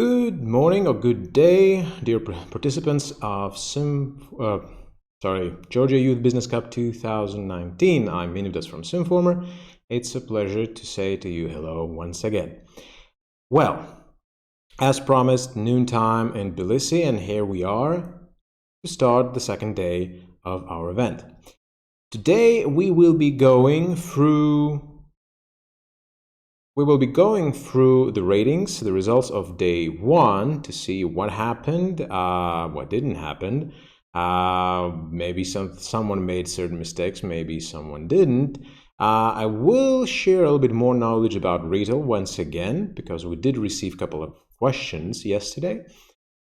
Good morning or good day, dear participants of Georgia Youth Business Cup 2019. I'm Minidas from Simformer. It's a pleasure to say to you hello once again. Well, as promised, noontime in Tbilisi, and here we are to start the second day of our event. Today we will be going through the ratings, the results of day one to see what happened, what didn't happen. Maybe someone made certain mistakes, maybe someone didn't. I will share a little bit more knowledge about retail once again, because we did receive a couple of questions yesterday.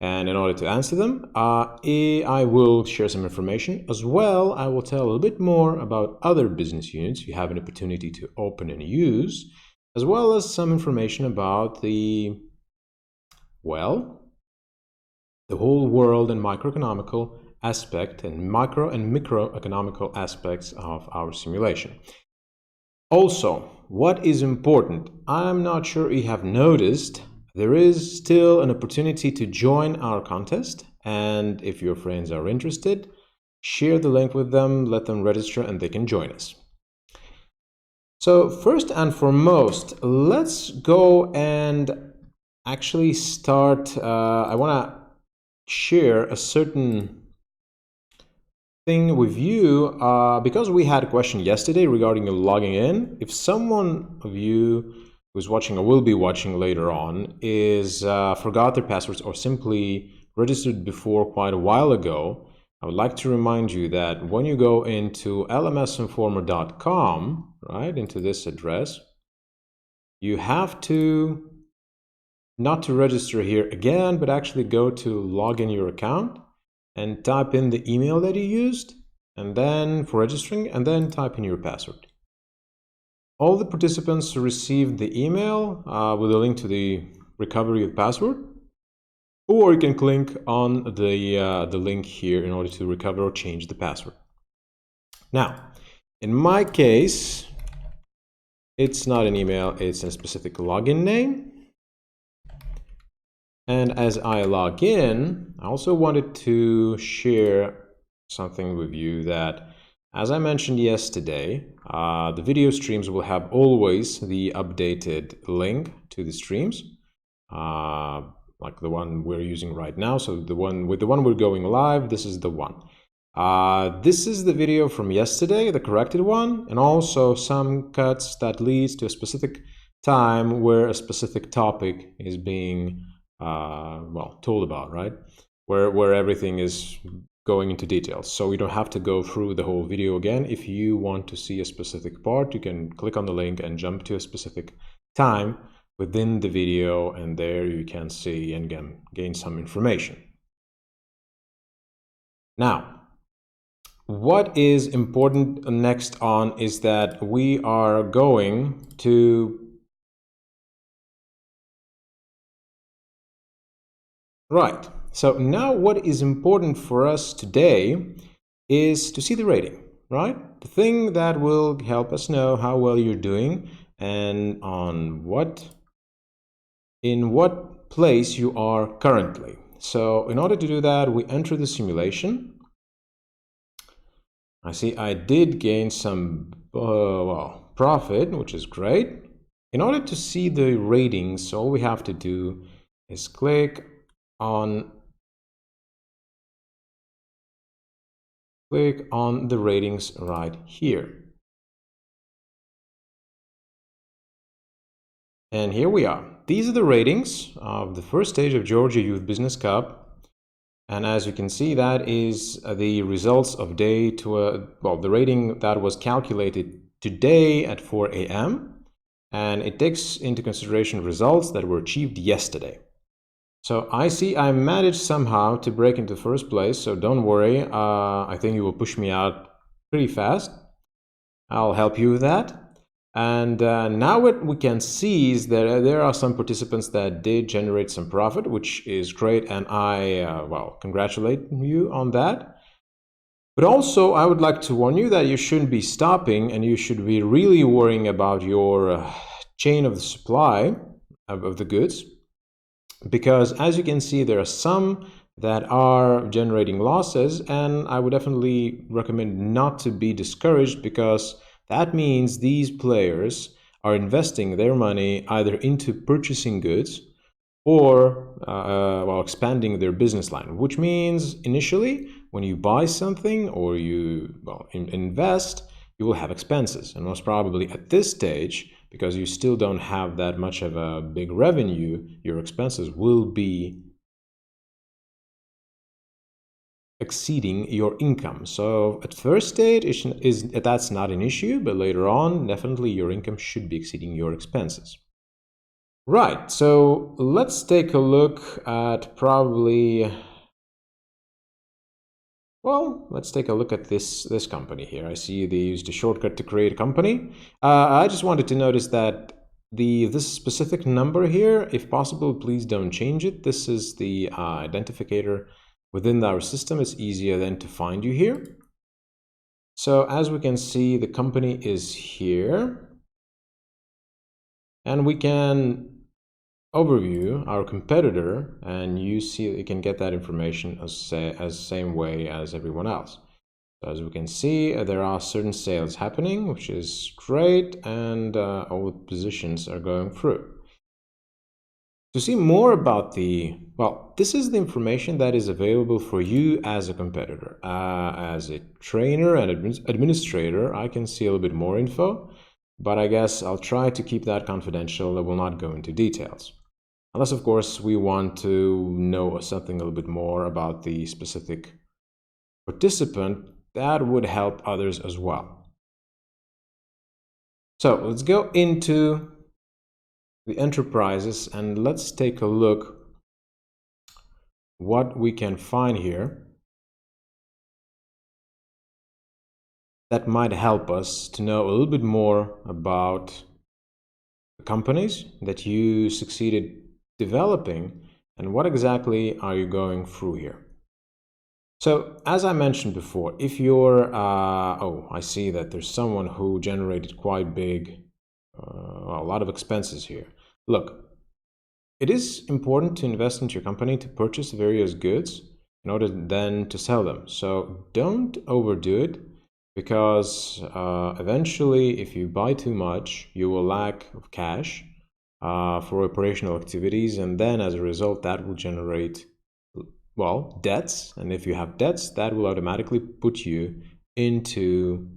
And in order to answer them, I will share some information. As well, I will tell a little bit more about other business units you have an opportunity to open and use, as well as some information about the whole world and microeconomical aspect and micro and microeconomical aspects of our simulation. Also, what is important, I'm not sure you have noticed, there is still an opportunity to join our contest, and if your friends are interested, share the link with them, let them register, and they can join us. So first and foremost, let's go and actually start. I want to share a certain thing with you because we had a question yesterday regarding logging in. If someone of you who's watching or will be watching later on is forgot their passwords or simply registered before quite a while ago, I would like to remind you that when you go into lmsinformer.com, right, into this address, you have to not to register here again, but actually go to log in your account and type in the email that you used, and then for registering, and then type in your password. All the participants received the email with a link to the recovery of password, or you can click on the link here in order to recover or change the password. Now, in my case, it's not an email, it's a specific login name. And as I log in, I also wanted to share something with you that, as I mentioned yesterday, the video streams will have always the updated link to the streams. Like the one we're using right now. So the one we're going live, this is the one. This is the video from yesterday, the corrected one, and also some cuts that leads to a specific time where a specific topic is being told about, right? Where everything is going into details. So you don't have to go through the whole video again. If you want to see a specific part, you can click on the link and jump to a specific time within the video, and there you can see and gain some information. Now, what is important next on is that we are going to so now what is important for us today is to see the rating, right? The thing that will help us know how well you're doing and in what place you are currently. So in order to do that, we enter the simulation. I see I did gain some profit, which is great. In order to see the ratings, all we have to do is click on the ratings right here. And here we are. These are the ratings of the first stage of Georgia Youth Business Cup. And as you can see, that is the results of day the rating that was calculated today at 4 a.m. And it takes into consideration results that were achieved yesterday. So I see I managed somehow to break into first place, so don't worry. I think you will push me out pretty fast. I'll help you with that. And now what we can see is that there are some participants that did generate some profit, which is great, and I congratulate you on that. But also, I would like to warn you that you shouldn't be stopping, and you should be really worrying about your chain of the supply of the goods. because as you can see, there are some that are generating losses, and I would definitely recommend not to be discouraged, because that means these players are investing their money either into purchasing goods or well, expanding their business line, which means initially when you buy something or you invest, you will have expenses, and most probably at this stage, because you still don't have that much of a big revenue, your expenses will be exceeding your income. So at first stage that's not an issue, but later on definitely your income should be exceeding your expenses. Right, so let's take a look at let's take a look at this company here. I see they used a shortcut to create a company. I just wanted to notice that this specific number here, if possible, please don't change it. This is the identifier within our system. It's easier then to find you here. So as we can see, the company is here, and we can overview our competitor, and you can get that information as same way as everyone else. So as we can see, there are certain sales happening, which is great, and all the positions are going through. To see more about this is the information that is available for you as a competitor. As a trainer and administrator, I can see a little bit more info, but I guess I'll try to keep that confidential. I will not go into details. Unless, of course, we want to know something a little bit more about the specific participant, that would help others as well. So let's go into the enterprises and let's take a look what we can find here that might help us to know a little bit more about the companies that you succeeded developing and what exactly are you going through here. So as I mentioned before, if you're I see that there's someone who generated quite big a lot of expenses here. Look, it is important to invest into your company to purchase various goods in order then to sell them. So don't overdo it, because eventually if you buy too much, you will lack of cash for operational activities, and then as a result that will generate debts, and if you have debts, that will automatically put you into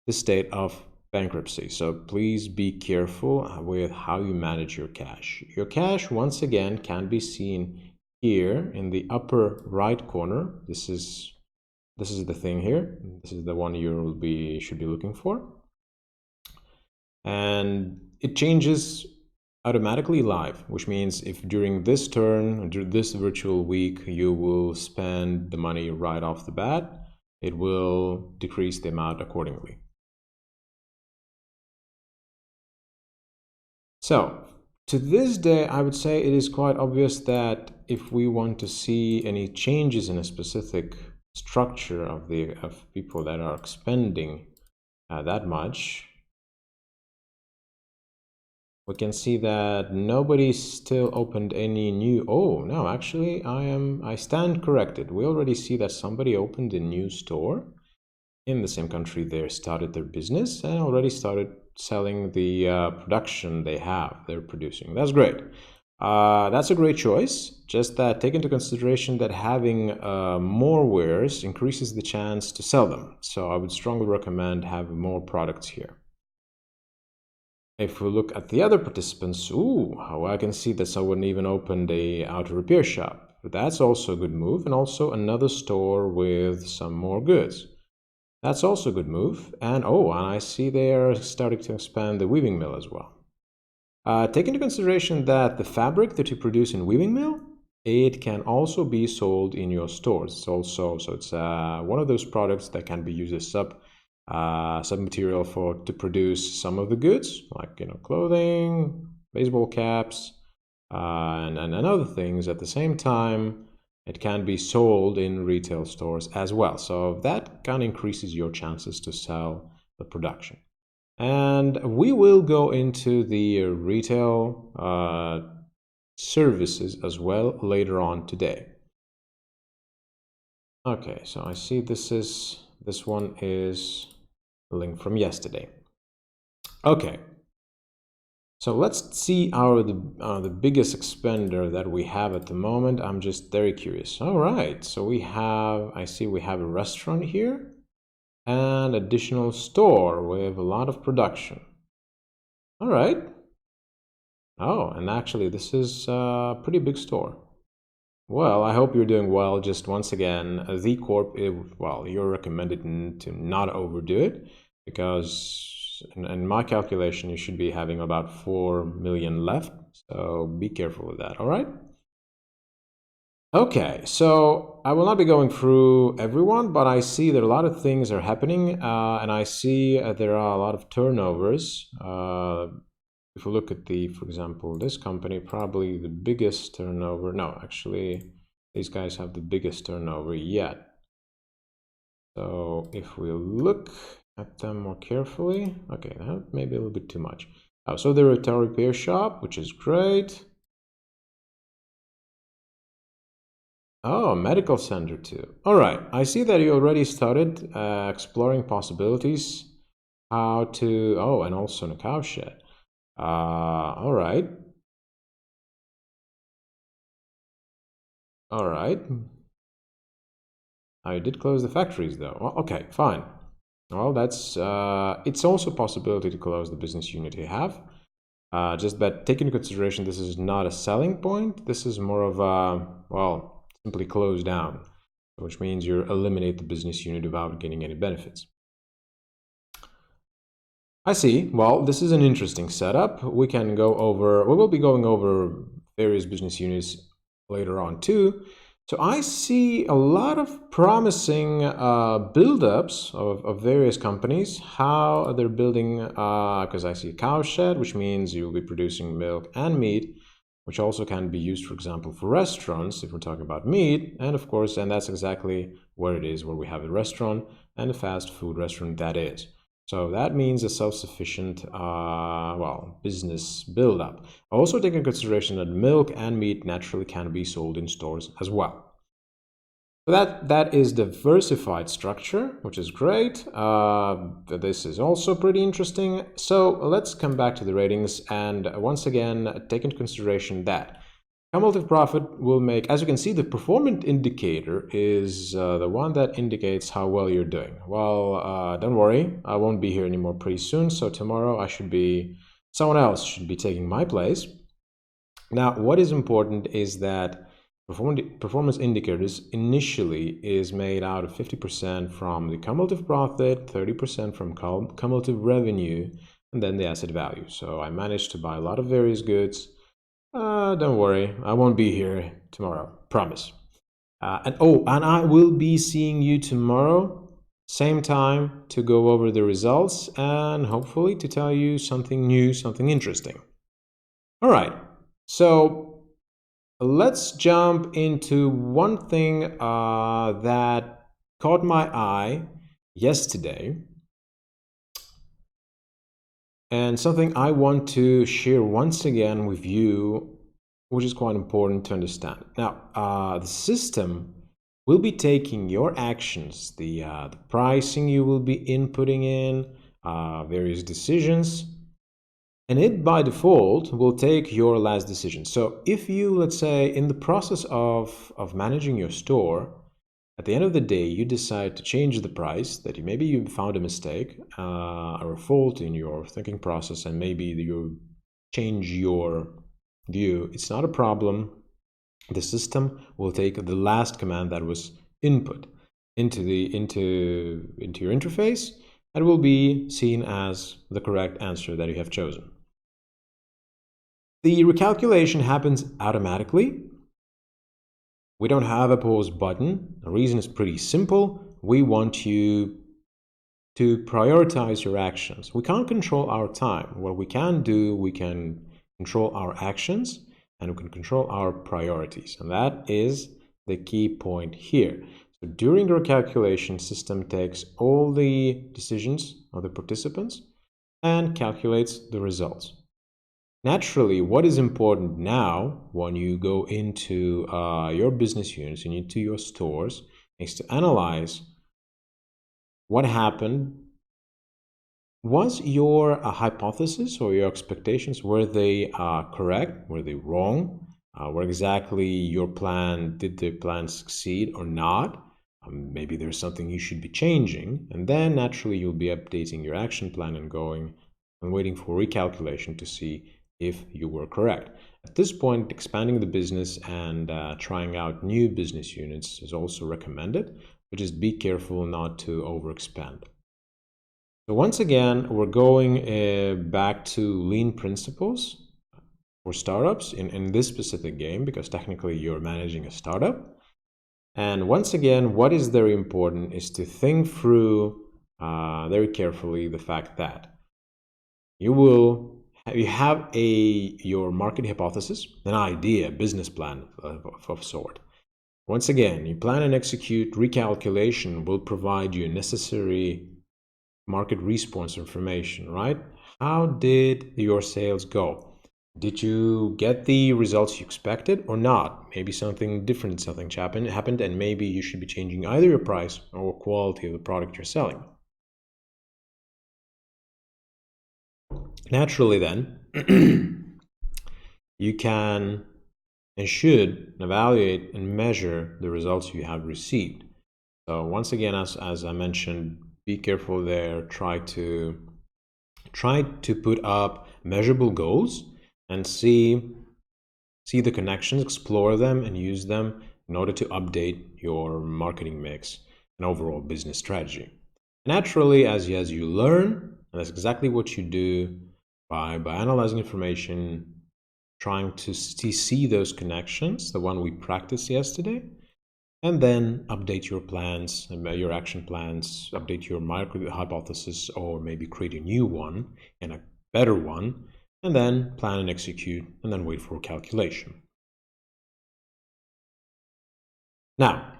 the state of bankruptcy. So please be careful with how you manage your cash. Your cash, once again, can be seen here in the upper right corner. This is the thing here. This is the one you should be looking for. And it changes automatically live, which means if during this turn, during this virtual week, you will spend the money right off the bat, it will decrease the amount accordingly. So to this day, I would say it is quite obvious that if we want to see any changes in a specific structure of people that are expending that much, we can see that nobody still opened any new. Oh no, actually I stand corrected. We already see that somebody opened a new store in the same country. They started their business and already started selling the production they're producing. That's great. That's a great choice. Just that take into consideration that having more wares increases the chance to sell them. So I would strongly recommend having more products here. If we look at the other participants, how I can see that someone even opened a auto repair shop. That's also a good move, and also another store with some more goods. That's also a good move. And I see they are starting to expand the weaving mill as well. Take into consideration that the fabric that you produce in weaving mill, it can also be sold in your stores. So it's one of those products that can be used as sub-material to produce some of the goods, like clothing, baseball caps, and other things. At the same time, it can be sold in retail stores as well. So that kind of increases your chances to sell the production. and we will go into the retail services as well later on today. Okay, so I see this one is a link from yesterday. Okay, so let's see the biggest expender that we have at the moment. I'm just very curious. All right, so I see we have a restaurant here and additional store with a lot of production. All right. Oh, and actually this is a pretty big store. Well, I hope you're doing well. Just once again, Z Corp, well, you're recommended to not overdo it, because in my calculation, you should be having about 4 million left. So be careful with that, all right? Okay, so I will not be going through everyone, but I see that a lot of things are happening, and I see there are a lot of turnovers. If we look at for example, this company, probably the biggest turnover. No, actually, these guys have the biggest turnover yet. So if we look at them more carefully, okay, that may be a little bit too much. Oh, so they're a tower repair shop, which is great. Oh, medical center too. All right, I see that you already started exploring possibilities. How to, oh, and also in a cow shed. All right. All right. I did close the factories though. Well, okay, fine. Well, that's it's also a possibility to close the business unit you have. Just that take into consideration this is not a selling point. This is more of a, well, simply close down, which means you eliminate the business unit without getting any benefits. I see. Well, this is an interesting setup. We will be going over various business units later on too. So I see a lot of promising build-ups of various companies, how they're building, because I see a cow shed, which means you'll be producing milk and meat, which also can be used, for example, for restaurants, if we're talking about meat. And of course, and that's exactly where it is, where we have a restaurant and a fast food restaurant that is. So that means a self-sufficient, well, business build-up. Also take into consideration that milk and meat naturally can be sold in stores as well. So that is diversified structure, which is great. This is also pretty interesting. So let's come back to the ratings, and once again, take into consideration that cumulative profit will make, as you can see, the performance indicator is the one that indicates how well you're doing. Well, don't worry, I won't be here anymore pretty soon. So tomorrow someone else should be taking my place. Now, what is important is that performance indicators initially is made out of 50% from the cumulative profit, 30% from cumulative revenue, and then the asset value. So I managed to buy a lot of various goods. Don't worry, I won't be here tomorrow, promise. And I will be seeing you tomorrow, same time, to go over the results and hopefully to tell you something new, something interesting. All right, so let's jump into one thing that caught my eye yesterday, and something I want to share once again with you, which is quite important to understand. Now, the system will be taking your actions, the pricing you will be inputting in, various decisions, and it by default will take your last decision. So if you, let's say, in the process of managing your store, at the end of the day, you decide to change the price, that maybe you found a mistake or a fault in your thinking process, and maybe you change your view, it's not a problem. The system will take the last command that was input into your interface and will be seen as the correct answer that you have chosen. The recalculation happens automatically. We don't have a pause button. The reason is pretty simple. We want you to prioritize your actions. We can't control our time. What we can do, we can control our actions and we can control our priorities. And that is the key point here. So during the recalculation, system takes all the decisions of the participants and calculates the results. Naturally, what is important now when you go into your business units and into your stores is to analyze what happened. Was your hypothesis or your expectations, were they correct? Were they wrong? Were exactly your plan, did the plan succeed or not? Maybe there's something you should be changing. And then naturally you'll be updating your action plan and going and waiting for recalculation to see if you were correct. At this point, expanding the business and trying out new business units is also recommended, but just be careful not to overexpand. So once again, we're going back to lean principles for startups in this specific game, because technically you're managing a startup. And once again, what is very important is to think through very carefully the fact that you have your market hypothesis, an idea, business plan of sort. Once again, you plan and execute. Recalculation will provide you necessary market response information, right? How did your sales go? Did you get the results you expected or not? Maybe something different, something happened, and maybe you should be changing either your price or quality of the product you're selling. Naturally, then, you can and should evaluate and measure the results you have received. So once again, as I mentioned, be careful there. Try to put up measurable goals and see the connections, explore them, and use them in order to update your marketing mix and overall business strategy. Naturally, as you learn, and that's exactly what you do by analyzing information, trying to see those connections, the one we practiced yesterday, and then update your plans, your action plans, update your market hypothesis, or maybe create a new one and a better one, and then plan and execute, and then wait for calculation. Now,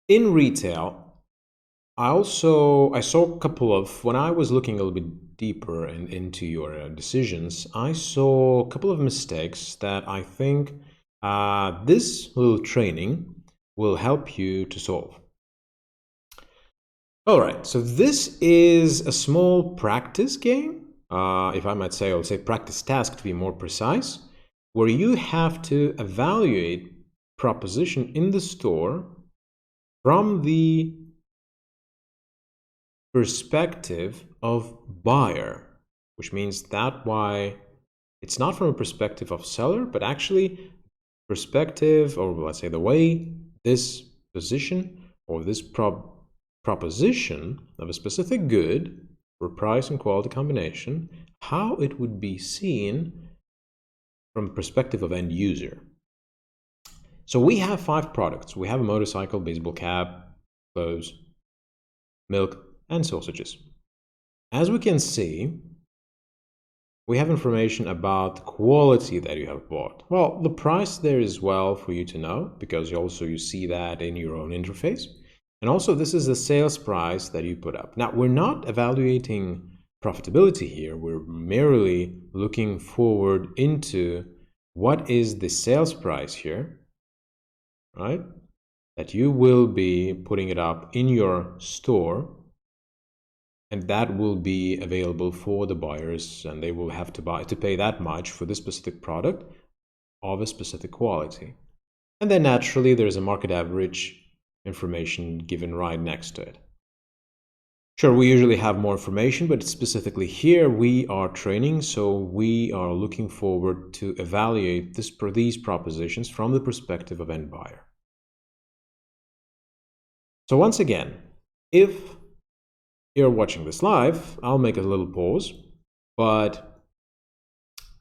in retail, I saw a couple of, when I was looking a little bit deeper into your decisions, I saw a couple of mistakes that I think this little training will help you to solve. All right, so this is a small practice game, if I might say, I would say practice task to be more precise, where you have to evaluate proposition in the store from the perspective of buyer, which means that why it's not from a perspective of seller, but actually perspective, or let's say the way this position or this proposition of a specific good for price and quality combination, how it would be seen from the perspective of end user. So we have 5 products. We have a motorcycle, baseball cap, clothes, milk, and sausages. As we can see, we have information about the quality that you have bought. Well, the price there is well for you to know, because you see that in your own interface. And also, this is the sales price that you put up. Now, we're not evaluating profitability here. We're merely looking forward into what is the sales price here, right? That you will be putting it up in your store, and that will be available for the buyers, and they will have to pay that much for this specific product of a specific quality. And then naturally, there's a market average information given right next to it. Sure, we usually have more information, but specifically here we are training, so we are looking forward to evaluate these propositions from the perspective of end buyer. So once again, if you're watching this live, I'll make a little pause, but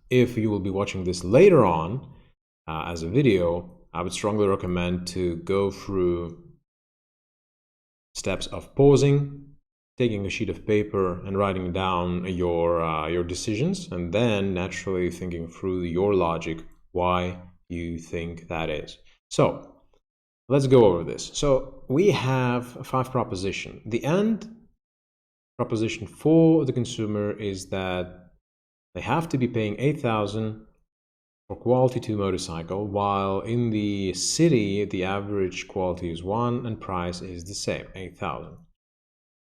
if you will be watching this later on as a video, I would strongly recommend to go through steps of pausing, taking a sheet of paper and writing down your decisions, and then naturally thinking through your logic why you think that is. So let's go over this. So we have 5 propositions. The end proposition for the consumer is that they have to be paying 8,000 for quality 2 motorcycle, while in the city the average quality is 1 and price is the same, 8,000.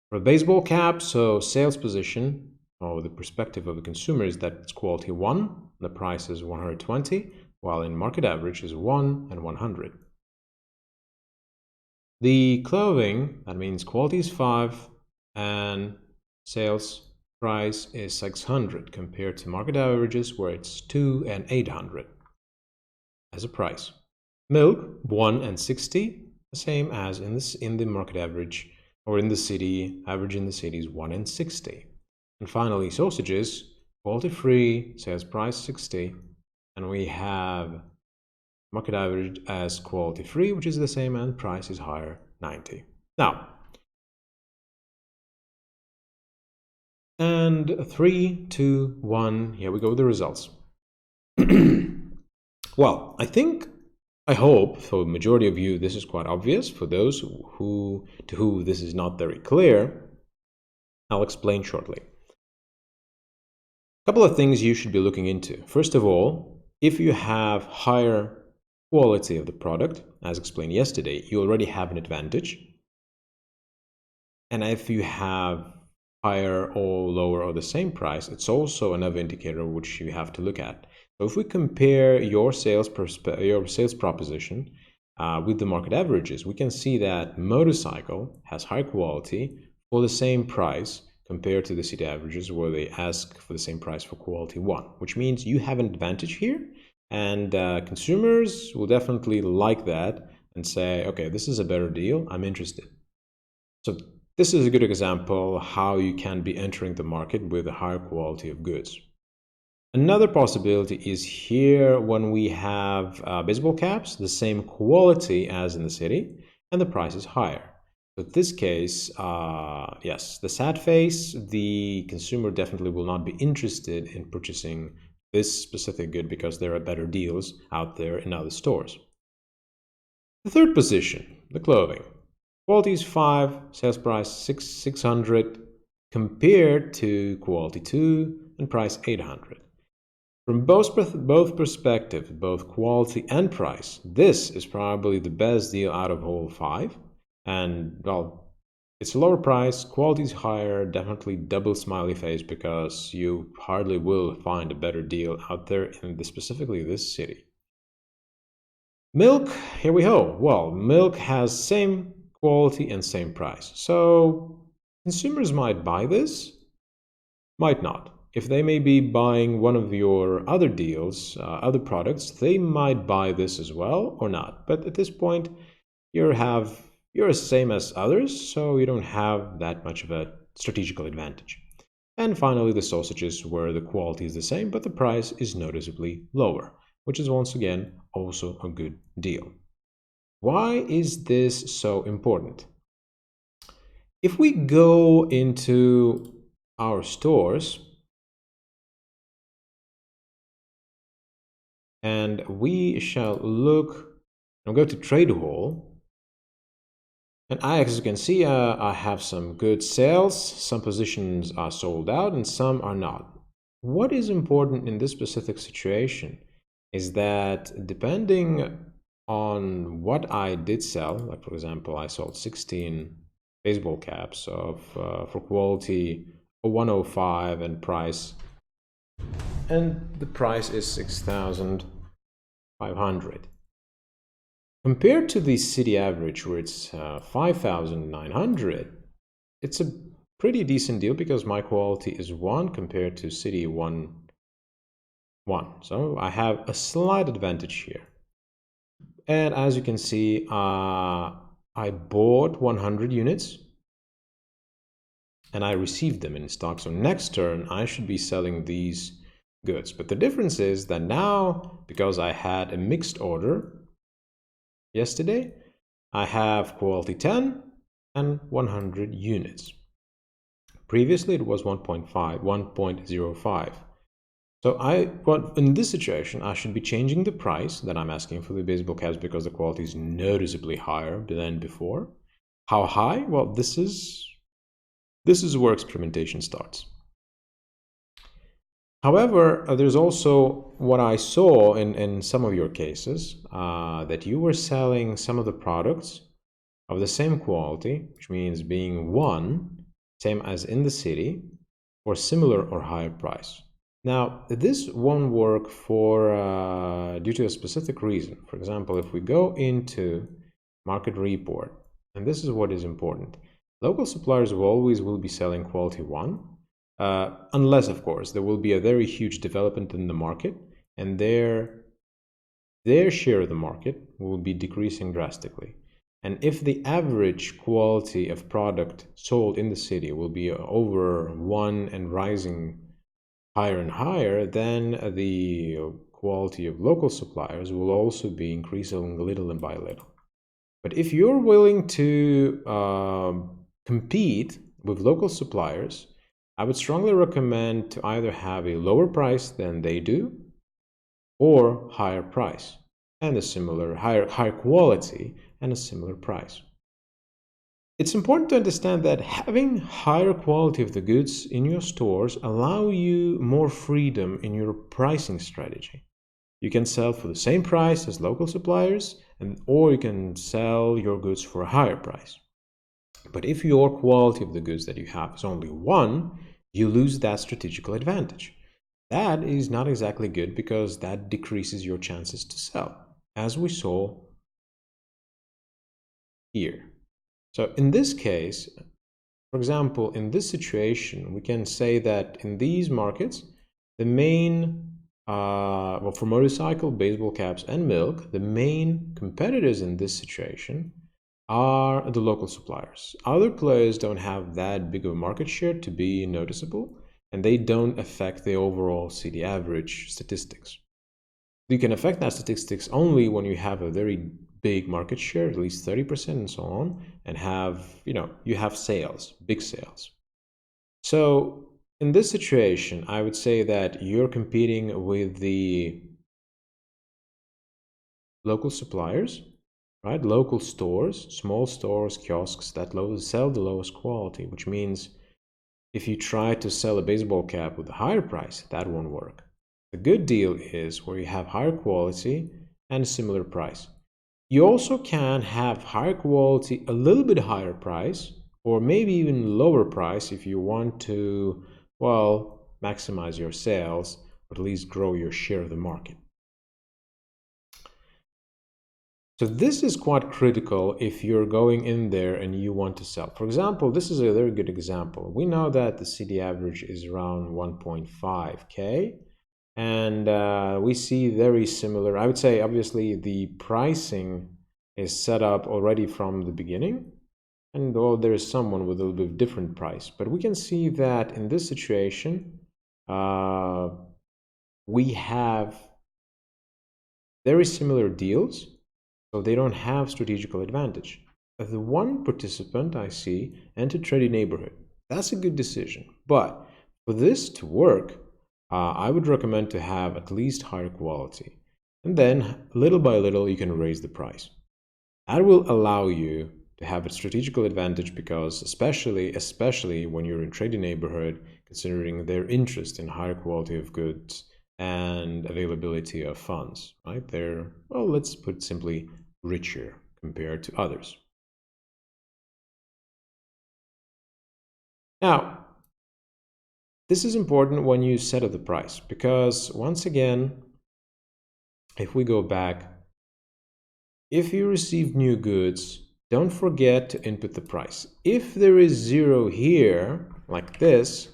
For a baseball cap, so sales position or the perspective of the consumer is that it's quality 1, the price is 120, while in market average is 1 and 100. The clothing, that means quality is 5 and sales price is 600 compared to market averages where it's 2 and 800 as a price. Milk 1 and 60, the same as in the market average, or in the city average in the city is 1 and 60. And finally, sausages quality free, sales price 60, and we have market average as quality free, which is the same, and price is higher, 90. Now, and 3, 2, 1, here we go with the results. Well, I hope for the majority of you this is quite obvious. For those to whom this is not very clear, I'll explain shortly. A couple of things you should be looking into. First of all, if you have higher quality of the product, as explained yesterday, you already have an advantage. And if you have higher or lower or the same price, it's also another indicator which you have to look at. So if we compare your sales proposition with the market averages, we can see that motorcycle has high quality for the same price compared to the city averages where they ask for the same price for quality 1, which means you have an advantage here, and consumers will definitely like that and say, okay, this is a better deal, I'm interested. So this is a good example how you can be entering the market with a higher quality of goods. Another possibility is here when we have baseball caps, the same quality as in the city, and the price is higher. So in this case, yes, the sad face, the consumer definitely will not be interested in purchasing this specific good because there are better deals out there in other stores. The third position, the clothing. Quality is 5, sales price 600 compared to quality 2 and price 800. From both perspectives, both quality and price, this is probably the best deal out of all 5. And well, it's a lower price, quality is higher, definitely double smiley face because you hardly will find a better deal out there in specifically this city. Milk, here we go. Well, milk has same quality and same price. So consumers might buy this, might not. If they may be buying one of your other deals, other products, they might buy this as well or not. But at this point, you're the same as others, so you don't have that much of a strategical advantage. And finally, the sausages where the quality is the same, but the price is noticeably lower, which is once again also a good deal. Why is this so important? If we go into our stores, and we shall look and go to Trade Hall. And as you can see, I have some good sales. Some positions are sold out and some are not. What is important in this specific situation is that depending on what I did sell, like for example, I sold 16 baseball caps for quality 105 and price, and the price is 6,500. Compared to the city average where it's 5,900, it's a pretty decent deal because my quality is 1 compared to city 1. So I have a slight advantage here. And as you can see, I bought 100 units and I received them in stock. So next turn, I should be selling these goods. But the difference is that now, because I had a mixed order yesterday, I have quality 10 and 100 units. Previously, it was 1.05. So in this situation, I should be changing the price that I'm asking for the baseball caps because the quality is noticeably higher than before. How high? Well, this is This is where experimentation starts. However, there's also what I saw in some of your cases, that you were selling some of the products of the same quality, which means being one, same as in the city, for similar or higher price. Now, this won't work for due to a specific reason. For example, if we go into market report, and this is what is important, local suppliers will be selling quality one, unless, of course, there will be a very huge development in the market and their share of the market will be decreasing drastically. And if the average quality of product sold in the city will be over one and rising higher and higher, then the quality of local suppliers will also be increasing little and by little. But if you're willing to compete with local suppliers, I would strongly recommend to either have a lower price than they do or higher price and a similar higher quality and a similar price. It's important to understand that having higher quality of the goods in your stores allow you more freedom in your pricing strategy. You can sell for the same price as local suppliers, or you can sell your goods for a higher price. But if your quality of the goods that you have is only one, you lose that strategical advantage. That is not exactly good because that decreases your chances to sell, as we saw here. So in this case, for example, in this situation, we can say that in these markets, the main, well, for motorcycle, baseball caps, and milk, the main competitors in this situation are the local suppliers. Other players don't have that big of a market share to be noticeable, and they don't affect the overall city average statistics. You can affect that statistics only when you have a very big market share, at least 30% and so on, and have, you have sales, big sales. So in this situation, I would say that you're competing with the local suppliers, right? Local stores, small stores, kiosks that sell the lowest quality, which means if you try to sell a baseball cap with a higher price, that won't work. The good deal is where you have higher quality and a similar price. You also can have higher quality, a little bit higher price, or maybe even lower price if you want to, well, maximize your sales, or at least grow your share of the market. So this is quite critical if you're going in there and you want to sell. For example, this is a very good example. We know that the city average is around 1.5K, and we see very similar. I would say, obviously, the pricing is set up already from the beginning, and though there is someone with a little bit different price, but we can see that in this situation, we have very similar deals. So they don't have strategical advantage. The one participant I see entered trendy neighborhood. That's a good decision. But for this to work, I would recommend to have at least higher quality. And then little by little, you can raise the price. That will allow you to have a strategical advantage because especially when you're in trendy neighborhood, considering their interest in higher quality of goods and availability of funds, right? They're, well, let's put it simply, richer compared to others. Now, this is important when you set up the price because once again, if we go back, if you receive new goods, don't forget to input the price. If there is 0 here, like this,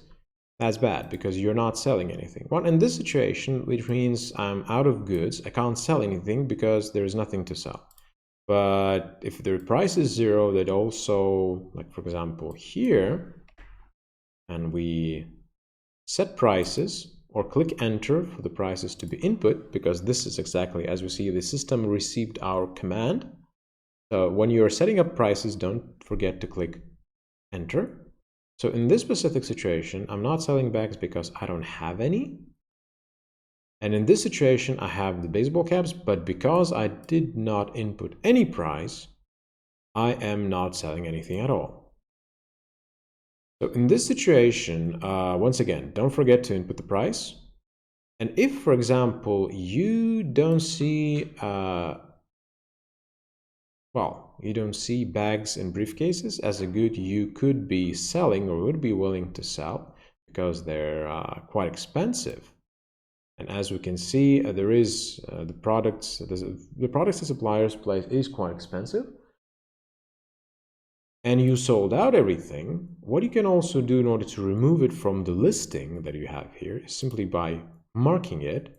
that's bad because you're not selling anything. Well, in this situation, which means I'm out of goods, I can't sell anything because there's nothing to sell. But if the price is 0, that also, like for example here, and we set prices or click enter for the prices to be input, because this is exactly as we see the system received our command. So when you're setting up prices, don't forget to click enter. So in this specific situation, I'm not selling bags because I don't have any. And in this situation, I have the baseball caps, but because I did not input any price, I am not selling anything at all. So in this situation, once again, don't forget to input the price. And if, for example, you don't see, you don't see bags and briefcases as a good you could be selling or would be willing to sell because they're quite expensive. And as we can see, there is the products the suppliers place is quite expensive. And you sold out everything. What you can also do in order to remove it from the listing that you have here is simply by marking it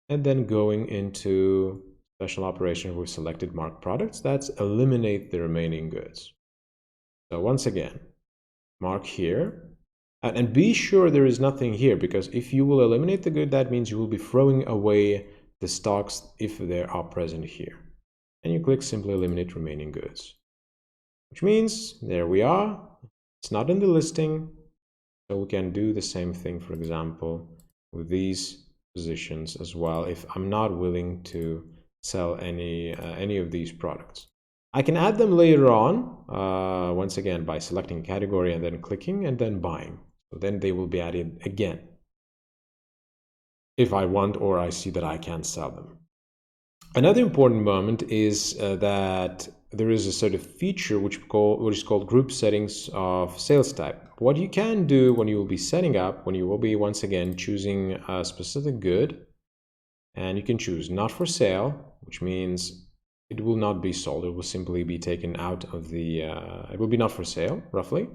and then going into special operation with selected marked products. That's eliminate the remaining goods. So once again, mark here and be sure there is nothing here, because if you will eliminate the good, that means you will be throwing away the stocks if they are present here. And you click simply eliminate remaining goods, which means there we are. It's not in the listing. So we can do the same thing, for example, with these positions as well if I'm not willing to sell any of these products. I can add them later on, once again, by selecting a category and then clicking and then buying. So then they will be added again if I want or I see that I can sell them. Another important moment is that there is a sort of feature which is called group settings of sales type. What you can do when you will be setting up, when you will be once again choosing a specific good, and you can choose not for sale, which means it will not be sold. It will simply be taken out of the, it will be not for sale, roughly.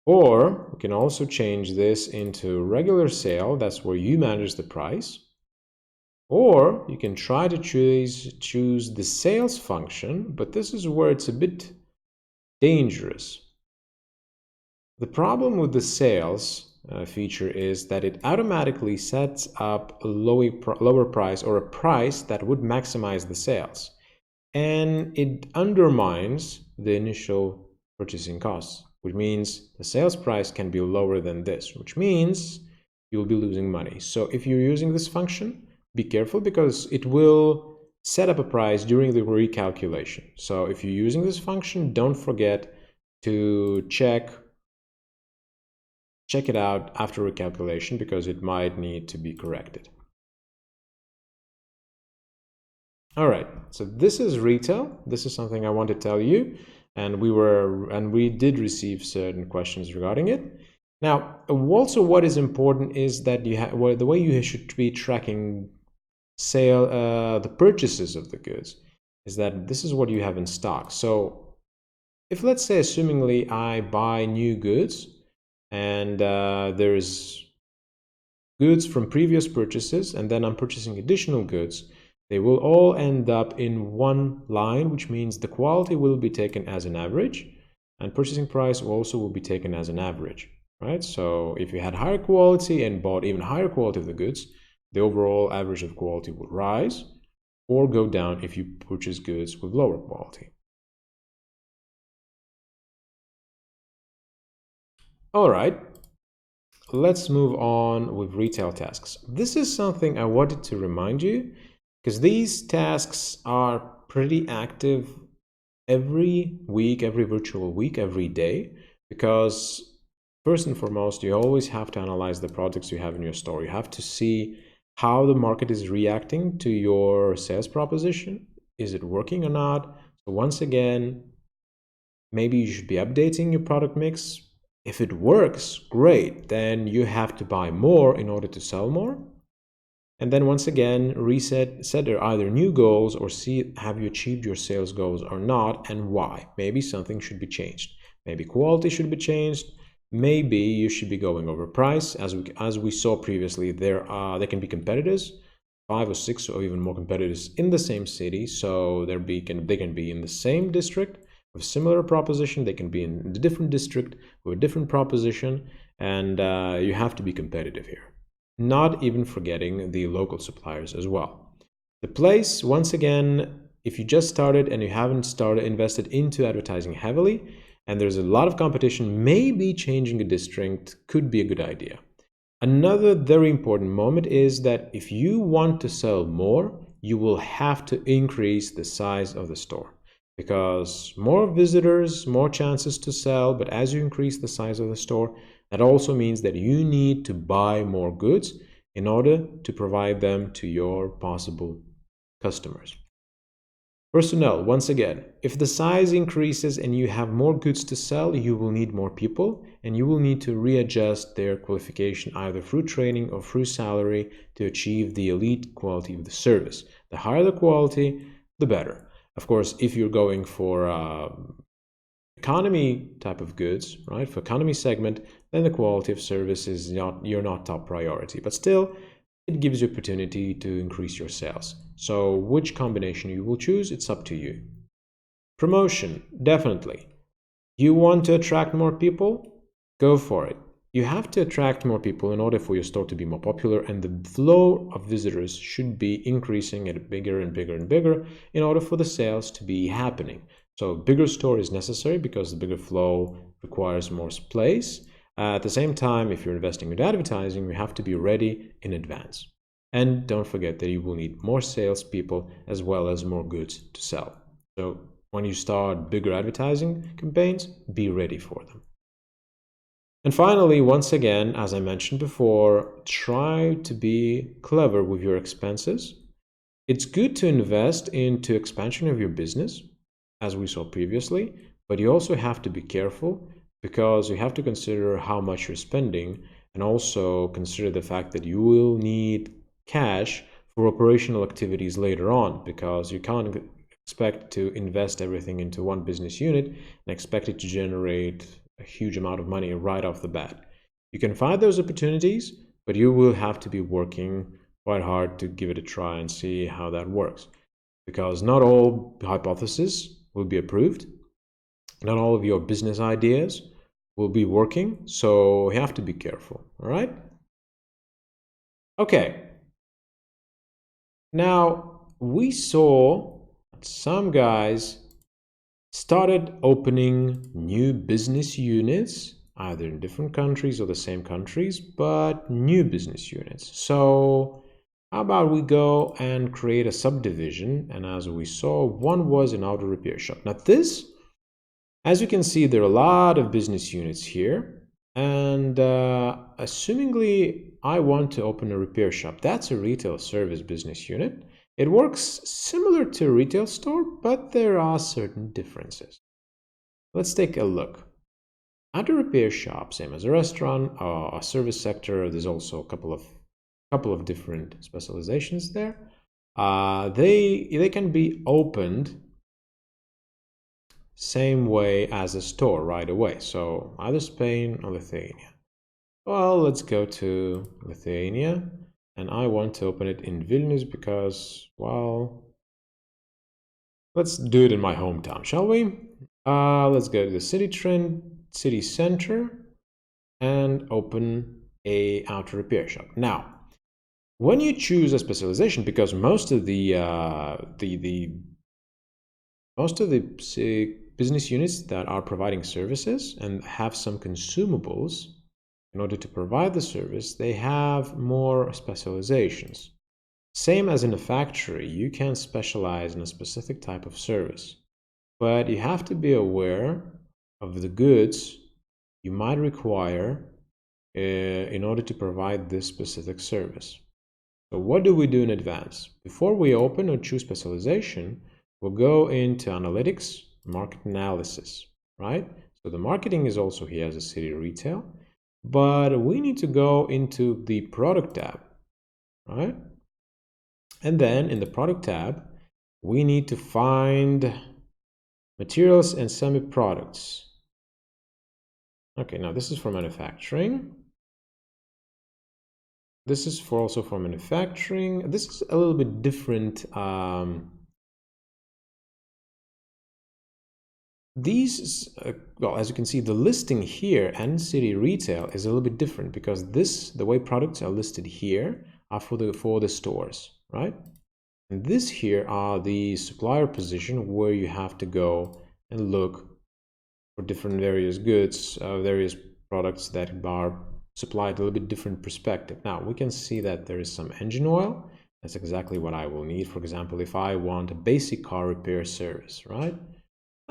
Or we can also change this into regular sale. That's where you manage the price. Or you can try to choose the sales function, but this is where it's a bit dangerous. The problem with the sales feature is that it automatically sets up a lower price or a price that would maximize the sales. And it undermines the initial purchasing costs, which means the sales price can be lower than this, which means you'll be losing money. So if you're using this function, be careful because it will set up a price during the recalculation. So if you're using this function, don't forget to check it out after recalculation because it might need to be corrected. All right, so this is retail. This is something I want to tell you, and we did receive certain questions regarding it. Now, also what is important is that the way you should be tracking the purchases of the goods is that this is what you have in stock. So if, let's say, assumingly I buy new goods and there's goods from previous purchases and then I'm purchasing additional goods, they will all end up in one line, which means the quality will be taken as an average and purchasing price also will be taken as an average, right? So if you had higher quality and bought even higher quality of the goods, the overall average of quality would rise or go down if you purchase goods with lower quality. All right, let's move on with retail tasks. This is something I wanted to remind you because these tasks are pretty active every week, every virtual week, every day, because first and foremost, you always have to analyze the products you have in your store. You have to see how the market is reacting to your sales proposition. Is it working or not? So once again, maybe you should be updating your product mix. If it works, great, then you have to buy more in order to sell more. And then once again, set either new goals or see have you achieved your sales goals or not and why. Maybe something should be changed. Maybe quality should be changed. Maybe you should be going over price. As we saw previously, there can be competitors, 5 or 6 or even more competitors in the same city. So they can be in the same district with similar proposition. They can be in a different district with a different proposition, and you have to be competitive here. Not even forgetting the local suppliers as well. The place, once again, if you just started and you haven't invested into advertising heavily, and there's a lot of competition, maybe changing a district could be a good idea. Another very important moment is that if you want to sell more, you will have to increase the size of the store. because more visitors, more chances to sell. But as you increase the size of the store, that also means that you need to buy more goods in order to provide them to your possible customers. Personnel, once again, if the size increases and you have more goods to sell, you will need more people, and you will need to readjust their qualification either through training or through salary to achieve the elite quality of the service. The higher the quality, the better. Of course, if you're going for economy type of goods, right, for economy segment, then the quality of service is not top priority. But still, it gives you opportunity to increase your sales. So which combination you will choose, it's up to you. Promotion, definitely. You want to attract more people? Go for it. You have to attract more people in order for your store to be more popular, and the flow of visitors should be increasing at bigger and bigger and bigger in order for the sales to be happening. So a bigger store is necessary because the bigger flow requires more space. At the same time, if you're investing in advertising, you have to be ready in advance. And don't forget that you will need more salespeople as well as more goods to sell. So when you start bigger advertising campaigns, be ready for them. And finally, once again, as I mentioned before, try to be clever with your expenses. It's good to invest into expansion of your business, as we saw previously, but you also have to be careful because you have to consider how much you're spending and also consider the fact that you will need cash for operational activities later on, because you can't expect to invest everything into one business unit and expect it to generate a huge amount of money right off the bat. You can find those opportunities, but you will have to be working quite hard to give it a try and see how that works, because not all hypotheses will be approved. Not all of your business ideas will be working, so you have to be careful, all right? Okay. Now, we saw some guys started opening new business units, either in different countries or the same countries, but new business units. So how about we go and create a subdivision? And as we saw, one was an auto repair shop. Now this, as you can see, there are a lot of business units here. And assumingly I want to open a repair shop. That's a retail service business unit. It works similar to a retail store, but there are certain differences. Let's take a look. At a repair shop, same as a restaurant or a service sector, there's also a couple of different specializations there. They can be opened same way as a store right away. So either Spain or Lithuania. Well, let's go to Lithuania, and I want to open it in Vilnius because, well, let's do it in my hometown, shall we? Let's go to the city center and open a auto repair shop. Now, when you choose a specialization, because most of the business units that are providing services and have some consumables in order to provide the service, they have more specializations. Same as in a factory, you can specialize in a specific type of service, but you have to be aware of the goods you might require in order to provide this specific service. So what do we do in advance? Before we open or choose specialization, we'll go into analytics, market analysis, right? So the marketing is also here as a city retail, but we need to go into the product tab, right? And then in the product tab, we need to find materials and semi-products. Okay, now this is for manufacturing. This is also for manufacturing. This is a little bit different. Well, as you can see, the listing here and city retail is a little bit different because the way products are listed here are for the stores, right? And this here are the supplier position where you have to go and look for different various goods, various products that are supplied a little bit different perspective. Now we can see that there is some engine oil. That's exactly what I will need. For example, if I want a basic car repair service, right?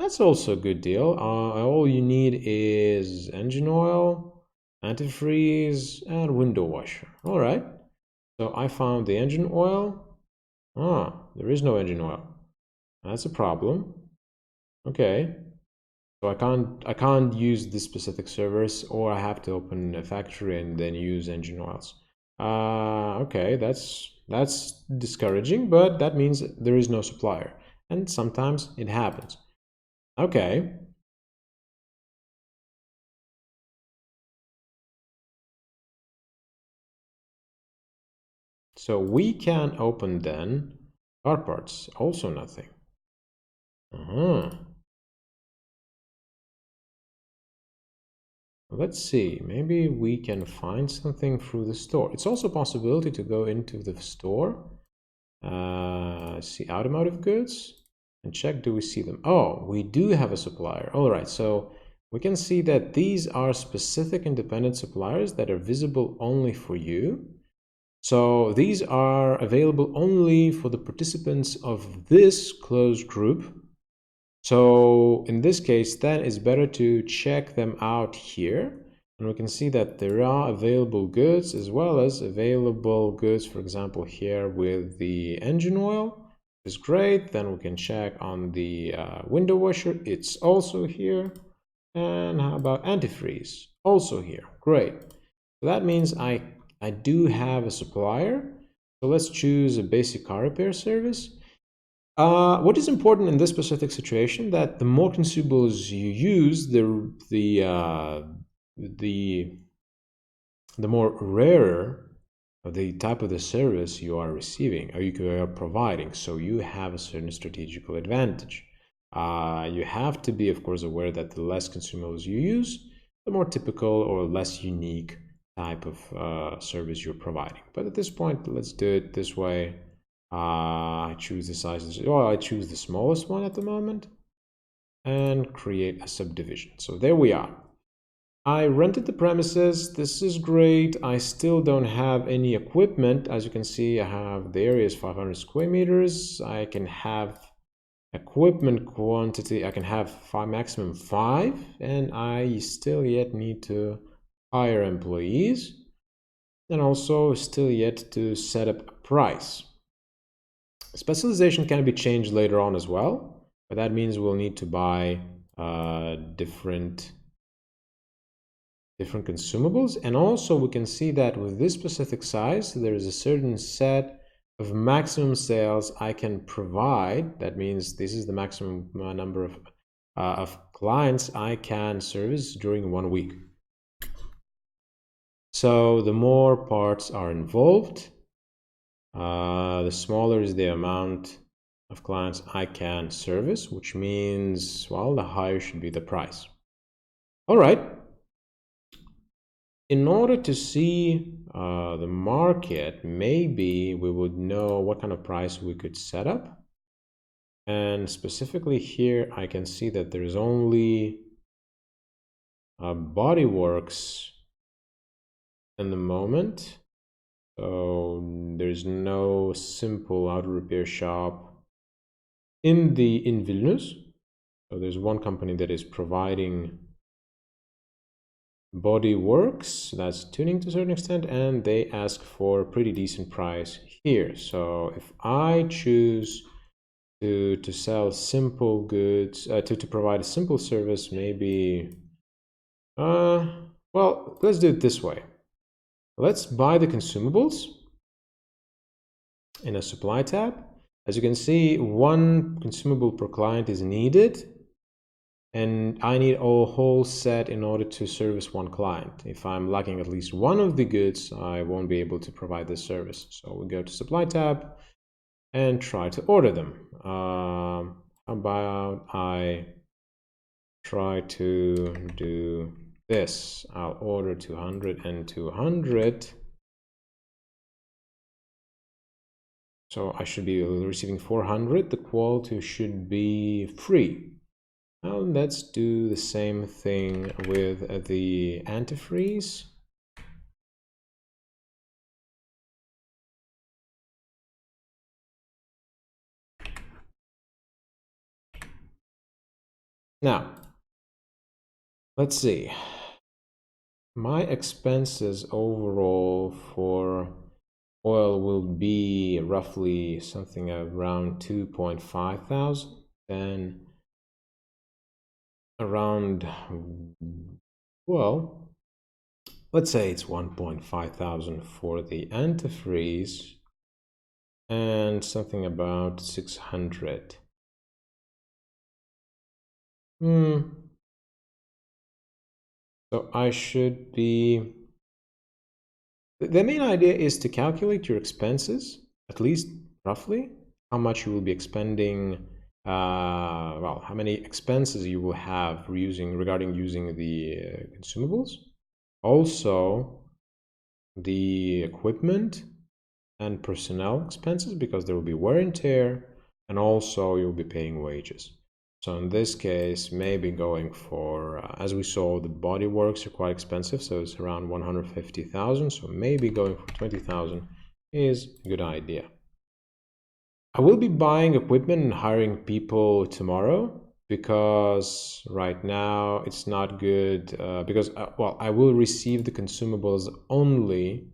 That's also a good deal. All you need is engine oil, antifreeze, and window washer. All right. So I found the engine oil. Ah, there is no engine oil. That's a problem. Okay. So I can't use this specific service, or I have to open a factory and then use engine oils. Okay, that's discouraging, but that means there is no supplier, and sometimes it happens. Okay. So we can open then car parts, also nothing. Uh-huh. Let's see, maybe we can find something through the store. It's also a possibility to go into the store, see automotive goods, and check, do we see them? Oh, we do have a supplier. All right, so we can see that these are specific independent suppliers that are visible only for you. So these are available only for the participants of this closed group. So in this case, then it's better to check them out here. And we can see that there are available goods as well as available goods, for example, here with the engine oil is great. Then we can check on the window washer. It's also here. And how about antifreeze? Also here. Great. So that means I do have a supplier. So let's choose a basic car repair service. What is important in this specific situation that the more consumables you use, the the more rarer the type of the service you are receiving or you are providing. So you have a certain strategical advantage. You have to be, of course, aware that the less consumables you use, the more typical or less unique type of service you're providing. But at this point, let's do it this way. I choose the sizes. Well, I choose the smallest one at the moment and create a subdivision. So there we are. I rented the premises. This is great. I still don't have any equipment. As you can see, I have the area is 500 square meters. I can have equipment quantity. I can have maximum 5, and I still yet need to hire employees and also still yet to set up a price. Specialization can be changed later on as well, but that means we'll need to buy different consumables. And also we can see that with this specific size, there is a certain set of maximum sales I can provide. That means this is the maximum number of clients I can service during 1 week. So the more parts are involved, the smaller is the amount of clients I can service, which means, well, the higher should be the price. All right. In order to see the market, maybe we would know what kind of price we could set up. And specifically here, I can see that there's only Bodyworks in the moment. So there's no simple auto repair shop in Vilnius. So there's one company that is providing Bodyworks, that's tuning to a certain extent, and they ask for a pretty decent price here. So if I choose to sell simple goods, to provide a simple service, maybe, well, let's do it this way. Let's buy the consumables in a supply tab. As you can see, one consumable per client is needed, and I need a whole set in order to service one client. If I'm lacking at least one of the goods, I won't be able to provide this service. So we go to supply tab and try to order them. How about I try to do this? I'll order 200 and 200. So I should be receiving 400. The quality should be free. Now let's do the same thing with the antifreeze. Now, let's see. My expenses overall for oil will be roughly something around 2.5 thousand, then around, well, let's say it's 1.5 thousand for the antifreeze and something about 600. So I should be, the main idea is to calculate your expenses, at least roughly, how much you will be expending, well, how many expenses you will have regarding using the consumables. Also, the equipment and personnel expenses, because there will be wear and tear, and also you'll be paying wages. So in this case, maybe going for, as we saw, the body works are quite expensive, so it's around 150,000. So maybe going for 20,000 is a good idea. I will be buying equipment and hiring people tomorrow, because right now it's not good, because well, I will receive the consumables only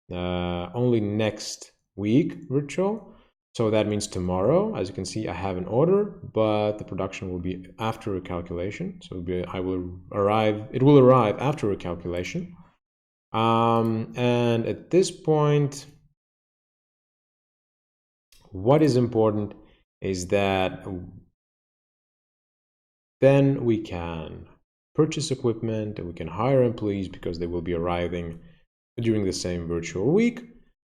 next week virtual. So that means tomorrow. As you can see, I have an order, but the production will be after a calculation. So it will arrive after a calculation. And at this point, what is important is that then we can purchase equipment and we can hire employees, because they will be arriving during the same virtual week.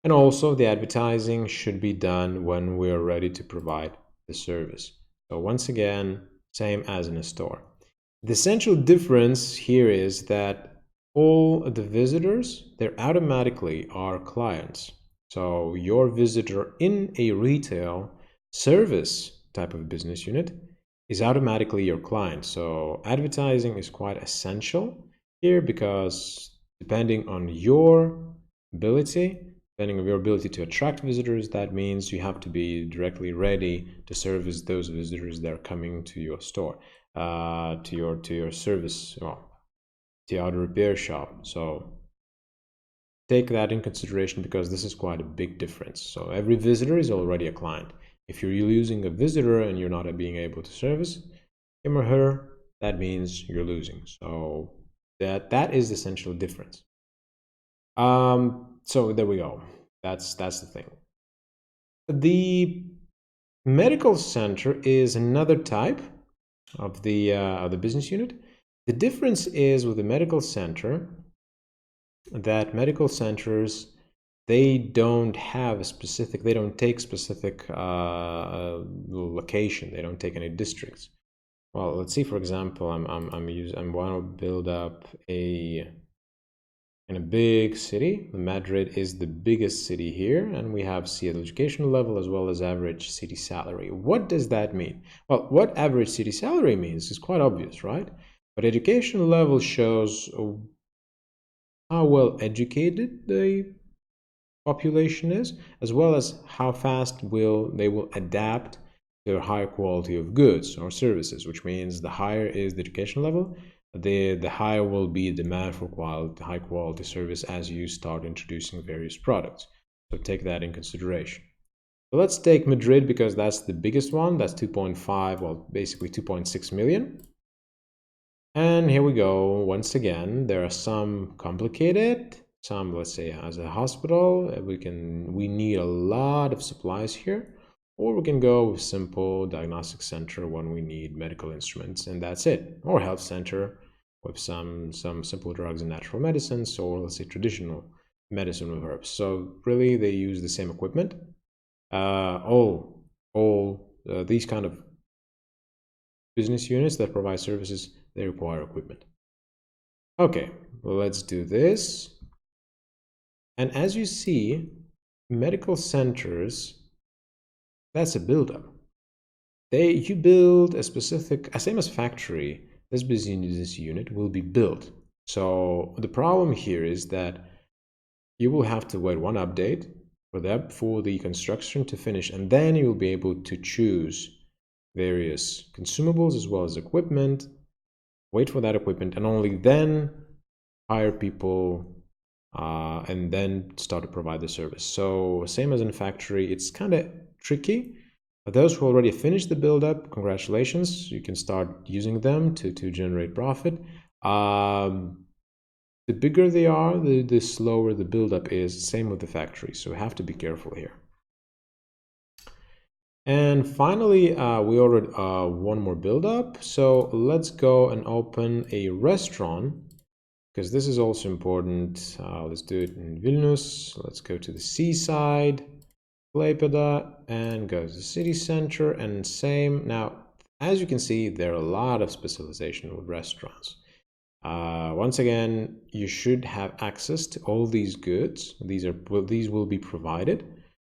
And also the advertising should be done when we are ready to provide the service. So once again, same as in a store. The essential difference here is that all the visitors, they're automatically our clients. So your visitor in a retail service type of business unit is automatically your client. So advertising is quite essential here, because depending on your ability to attract visitors, that means you have to be directly ready to service those visitors that are coming to your store, to your service, well, to your auto repair shop. So take that in consideration, because this is quite a big difference. So every visitor is already a client. If you're losing a visitor and you're not being able to service him or her, that means you're losing. So that is the essential difference. So there we go. That's the thing. The medical center is another type of the business unit. The difference is with the medical center that medical centers, they don't take specific location. They don't take any districts. Well, let's see. For example, I'm want to build up in a big city. Madrid is the biggest city here, and we have the education level as well as average city salary. What does that mean? Well, what average city salary means is quite obvious, right? But education level shows how well educated the population is, as well as how fast they will adapt to a higher quality of goods or services, which means the higher is the education level, the higher will be demand for high quality service as you start introducing various products. So take that in consideration. So let's take Madrid, because that's the biggest one. That's 2.5, well, basically 2.6 million. And here we go. Once again, there are some complicated, some, let's say, as a hospital, we need a lot of supplies here. Or we can go with simple diagnostic center when we need medical instruments, and that's it. Or health center with some simple drugs and natural medicines, or let's say traditional medicine with herbs. So really, they use the same equipment. All these kind of business units that provide services, they require equipment. Okay, well, let's do this. And as you see, medical centers, that's a buildup. You build a same as factory, this business unit will be built. So the problem here is that you will have to wait one update for the construction to finish, and then you will be able to choose various consumables as well as equipment, wait for that equipment, and only then hire people and then start to provide the service. So same as in factory, it's kind of tricky. For those who already finished the build-up, congratulations, you can start using them to generate profit. The bigger they are, the slower the build-up is. Same with the factory, so we have to be careful here. And finally, we ordered one more build-up. So let's go and open a restaurant, because this is also important. Let's do it in Vilnius. Let's go to the seaside, Klaipėda, and go to the city center, and same. Now, as you can see, there are a lot of specialization with restaurants. Once again, you should have access to all these goods. These will be provided.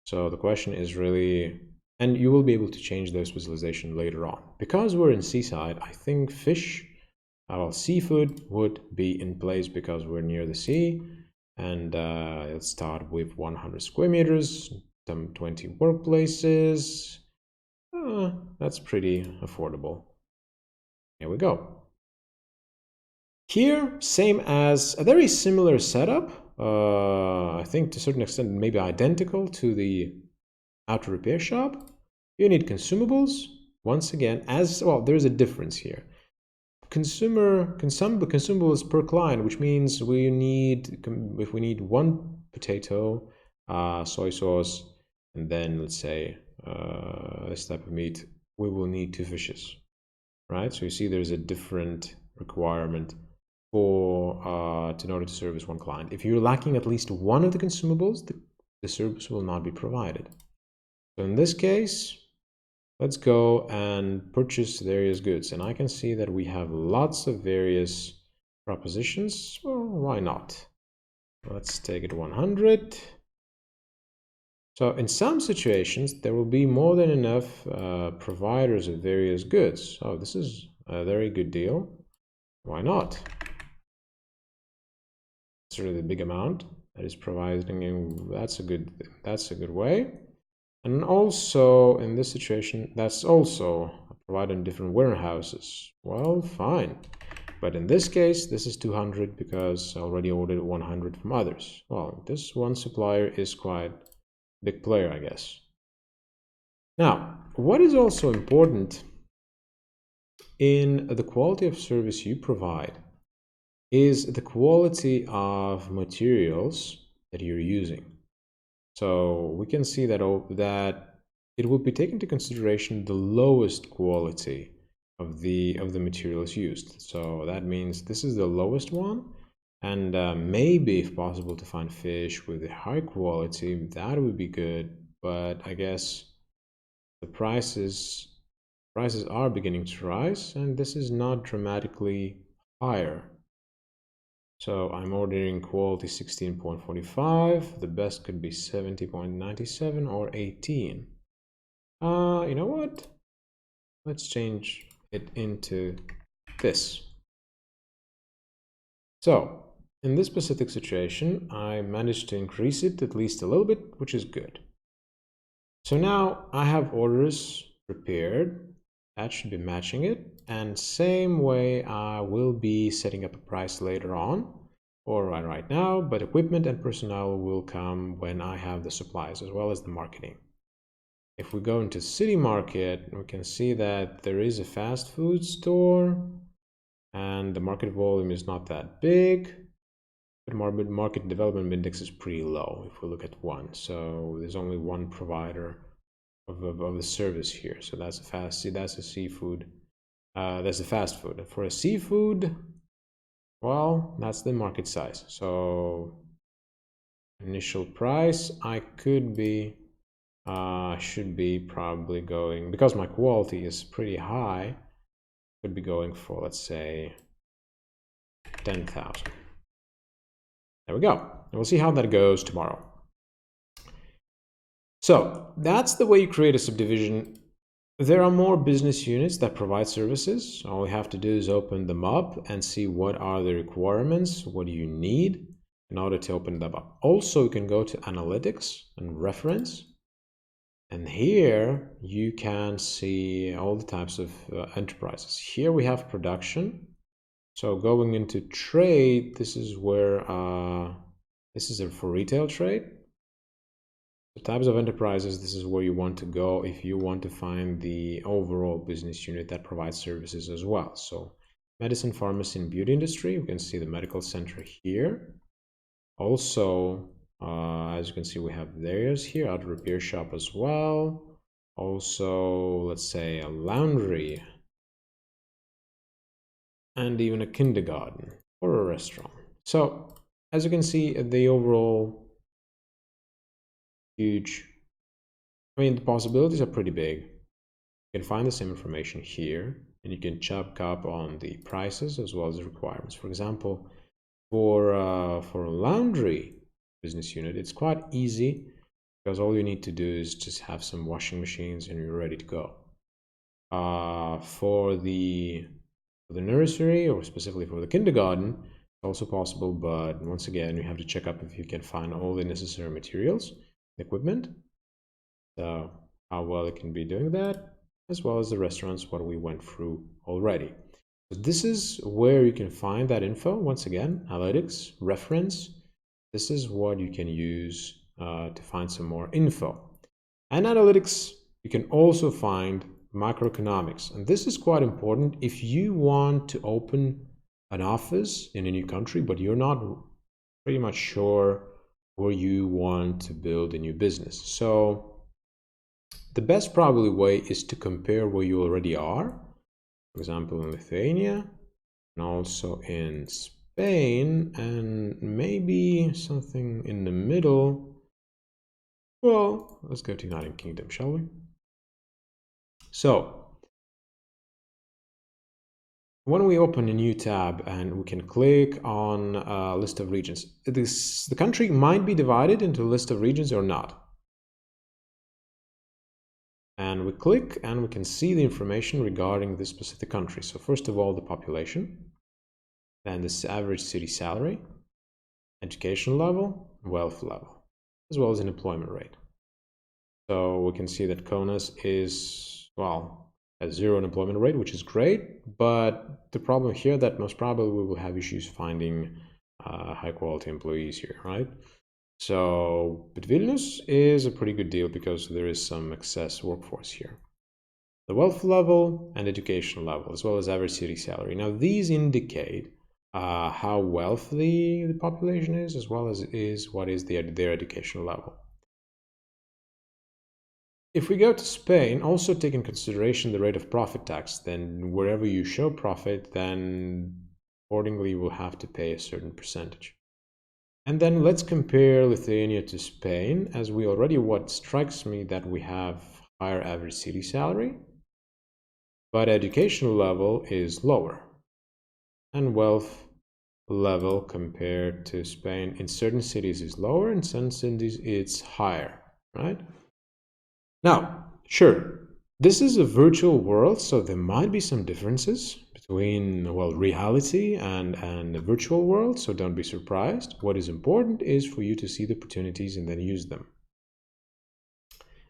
So the question is really, and you will be able to change those specialization later on. Because we're in seaside, I think fish, well, seafood would be in place because we're near the sea. And let's start with 100 square meters, some 20 workplaces. That's pretty affordable. Here we go. Here, same as a very similar setup. I think to a certain extent, maybe identical to the auto repair shop. You need consumables. Once again, as well, there's a difference here. Consumables per client, which means if we need one potato, soy sauce, and then let's say this type of meat, we will need 2 fishes, right? So you see there's a different requirement for in order to service one client. If you're lacking at least one of the consumables, the service will not be provided. So in this case, let's go and purchase various goods, and I can see that we have lots of various propositions. Well, why not? Let's take it 100. So in some situations, there will be more than enough providers of various goods. Oh, this is a very good deal. Why not? It's really a big amount that is providing. That's a good way. And also in this situation, that's also provided in different warehouses. Well, fine. But in this case, this is 200 because I already ordered 100 from others. Well, this one supplier is quite a big player, I guess. Now, what is also important in the quality of service you provide is the quality of materials that you're using. So we can see that it will be taken into consideration the lowest quality of the materials used. So that means this is the lowest one, and maybe if possible to find fish with a high quality, that would be good. But I guess the prices are beginning to rise, and this is not dramatically higher. So I'm ordering quality 16.45. The best could be 70.97 or 18. You know what? Let's change it into this. So in this specific situation, I managed to increase it at least a little bit, which is good. So now I have orders prepared. That should be matching it. And same way, I will be setting up a price later on, or right now, but equipment and personnel will come when I have the supplies as well as the marketing. If we go into city market, we can see that there is a fast food store and the market volume is not that big, but market development index is pretty low if we look at one. So there's only one provider of the service here. So that's a seafood. That's a fast food. And for a seafood, well, that's the market size. So initial price, I could be should be probably going, because my quality is pretty high, could be going for, let's say, 10,000. There we go. And we'll see how that goes tomorrow. So that's the way you create a subdivision. There are more business units that provide services. All we have to do is open them up and see what are the requirements, what do you need in order to open them up. Also, you can go to analytics and reference And here you can see all the types of enterprises. Here we have production. So going into trade, this is where this is for retail trade. The types of enterprises, this is where you want to go if you want to find the overall business unit that provides services as well. So medicine, pharmacy, and beauty industry, you can see the medical center here. Also, as you can see, we have theirs here, auto repair shop as well. Also, let's say a laundry, and even a kindergarten or a restaurant. So, as you can see, the overall huge, the possibilities are pretty big. You can find the same information here, and you can check up on the prices as well as the requirements. For example, for a laundry business unit, it's quite easy because all you need to do is just have some washing machines and you're ready to go. For the nursery, or specifically for the kindergarten, it's also possible, but once again, you have to check up if you can find all the necessary materials, equipment, so how well it can be doing that, as well as the restaurants, what we went through already. So this is where you can find that info. Once again, analytics, reference. This is what you can use to find some more info. And analytics, you can also find macroeconomics. And this is quite important if you want to open an office in a new country, but you're not pretty much sure where you want to build a new business. So the best probably way is to compare where you already are. For example, in Lithuania, and also in Spain, and maybe something in the middle. Well, let's go to United Kingdom, shall we? So, when we open a new tab and we can click on a list of regions, the country might be divided into a list of regions or not. And we click and we can see the information regarding this specific country. So first of all, the population, then this average city salary, education level, wealth level, as well as an employment rate. So we can see that Kaunas is, well, has zero unemployment rate, which is great, but the problem here that most probably we will have issues finding high quality employees here, right? So, but Vilnius is a pretty good deal because there is some excess workforce here. The wealth level and education level, as well as average city salary. Now, these indicate how wealthy the population is, as well as what is their education level. If we go to Spain, also take in consideration the rate of profit tax, then wherever you show profit, then accordingly you will have to pay a certain percentage. And then let's compare Lithuania to Spain, as we already, what strikes me that we have higher average city salary, but educational level is lower, and wealth level compared to Spain in certain cities is lower, in some cities it's higher, right? Now, sure, this is a virtual world, so there might be some differences between, well, reality and the virtual world, so don't be surprised. What is important is for you to see the opportunities and then use them.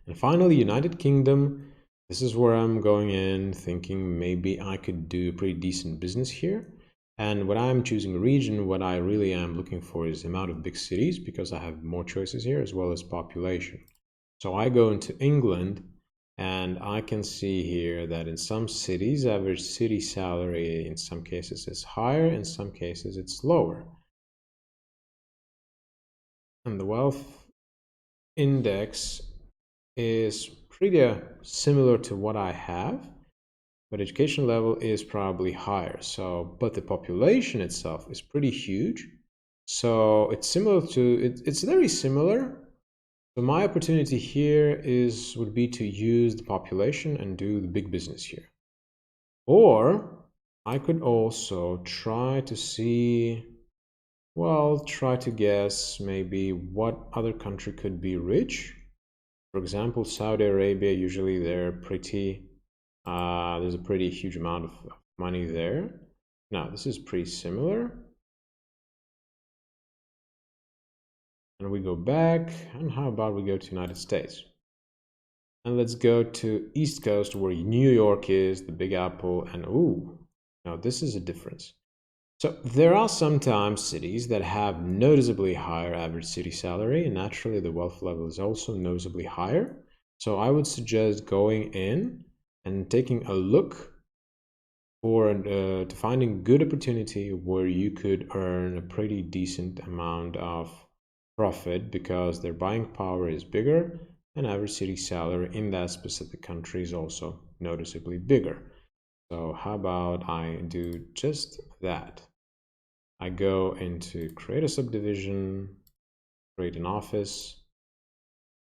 And finally, United Kingdom. This is where I'm going in thinking maybe I could do a pretty decent business here. And when I'm choosing a region, what I really am looking for is the amount of big cities, because I have more choices here, as well as population. So I go into England, and I can see here that in some cities, average city salary in some cases is higher, in some cases it's lower. And the wealth index is pretty similar to what I have, but education level is probably higher. So, but the population itself is pretty huge. So it's similar to, it's very similar. So my opportunity here would be to use the population and do the big business here. Or I could also try to see, well, try to guess maybe what other country could be rich. For example, Saudi Arabia, usually they're pretty, there's a pretty huge amount of money there. Now, this is pretty similar. And we go back, and how about we go to United States? And let's go to East Coast where New York is, the Big Apple, and ooh, now this is a difference. So there are sometimes cities that have noticeably higher average city salary, and naturally the wealth level is also noticeably higher. So I would suggest going in and taking a look for to finding good opportunity where you could earn a pretty decent amount of profit because their buying power is bigger and average city salary in that specific country is also noticeably bigger. So how about I do just that? I go into create a subdivision, create an office,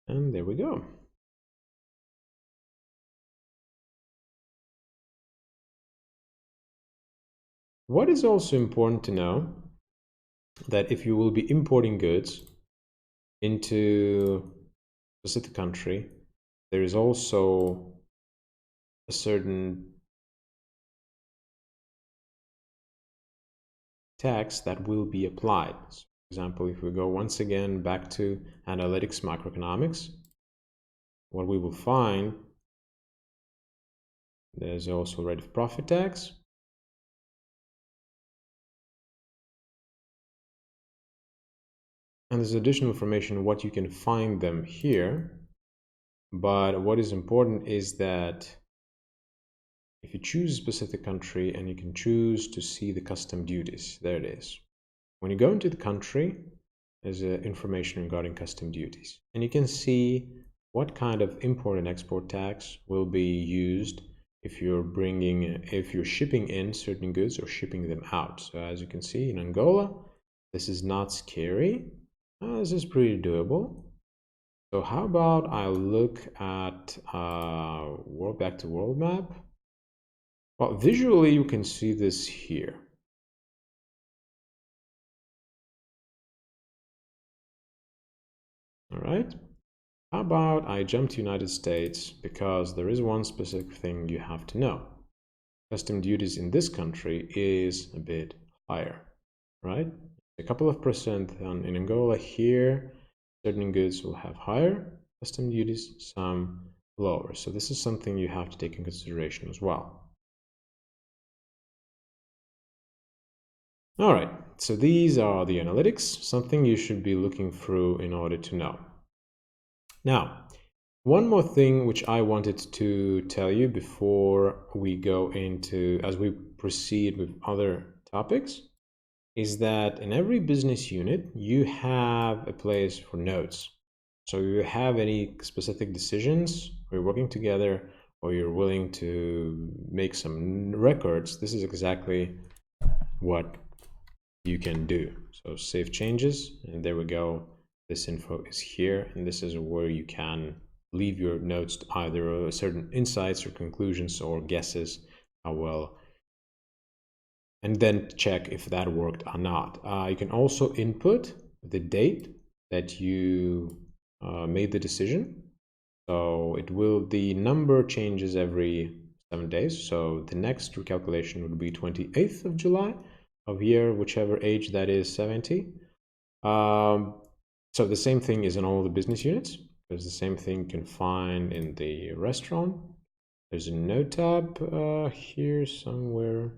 and there we go. What is also important to know that if you will be importing goods into a specific country, there is also a certain tax that will be applied. So, for example, if we go once again back to analytics macroeconomics, what we will find, there's also rate of profit tax. And there's additional information what you can find them here. But what is important is that if you choose a specific country and you can choose to see the custom duties, there it is. When you go into the country, there's information regarding custom duties. And you can see what kind of import and export tax will be used if you're shipping in certain goods or shipping them out. So as you can see in Angola, this is not scary. This is pretty doable. So how about I look at back to world map. Well, visually you can see this here. All right. How about I jump to United States because there is one specific thing you have to know. Custom duties in this country is a bit higher, right? A couple of percent in Angola. Here, certain goods will have higher custom duties, some lower. So this is something you have to take in consideration as well. All right, so these are the analytics, something you should be looking through in order to know. Now, one more thing which I wanted to tell you before we go into, as we proceed with other topics, is that in every business unit, you have a place for notes. So if you have any specific decisions, we're working together, or you're willing to make some records, this is exactly what you can do. So save changes, and there we go. This info is here, and this is where you can leave your notes, either certain insights or conclusions or guesses how well, and then check if that worked or not. You can also input the date that you made the decision. So the number changes every 7 days. So the next recalculation would be 28th of July of year, whichever age that is, 70. So the same thing is in all the business units. There's the same thing you can find in the restaurant. There's a note tab here somewhere.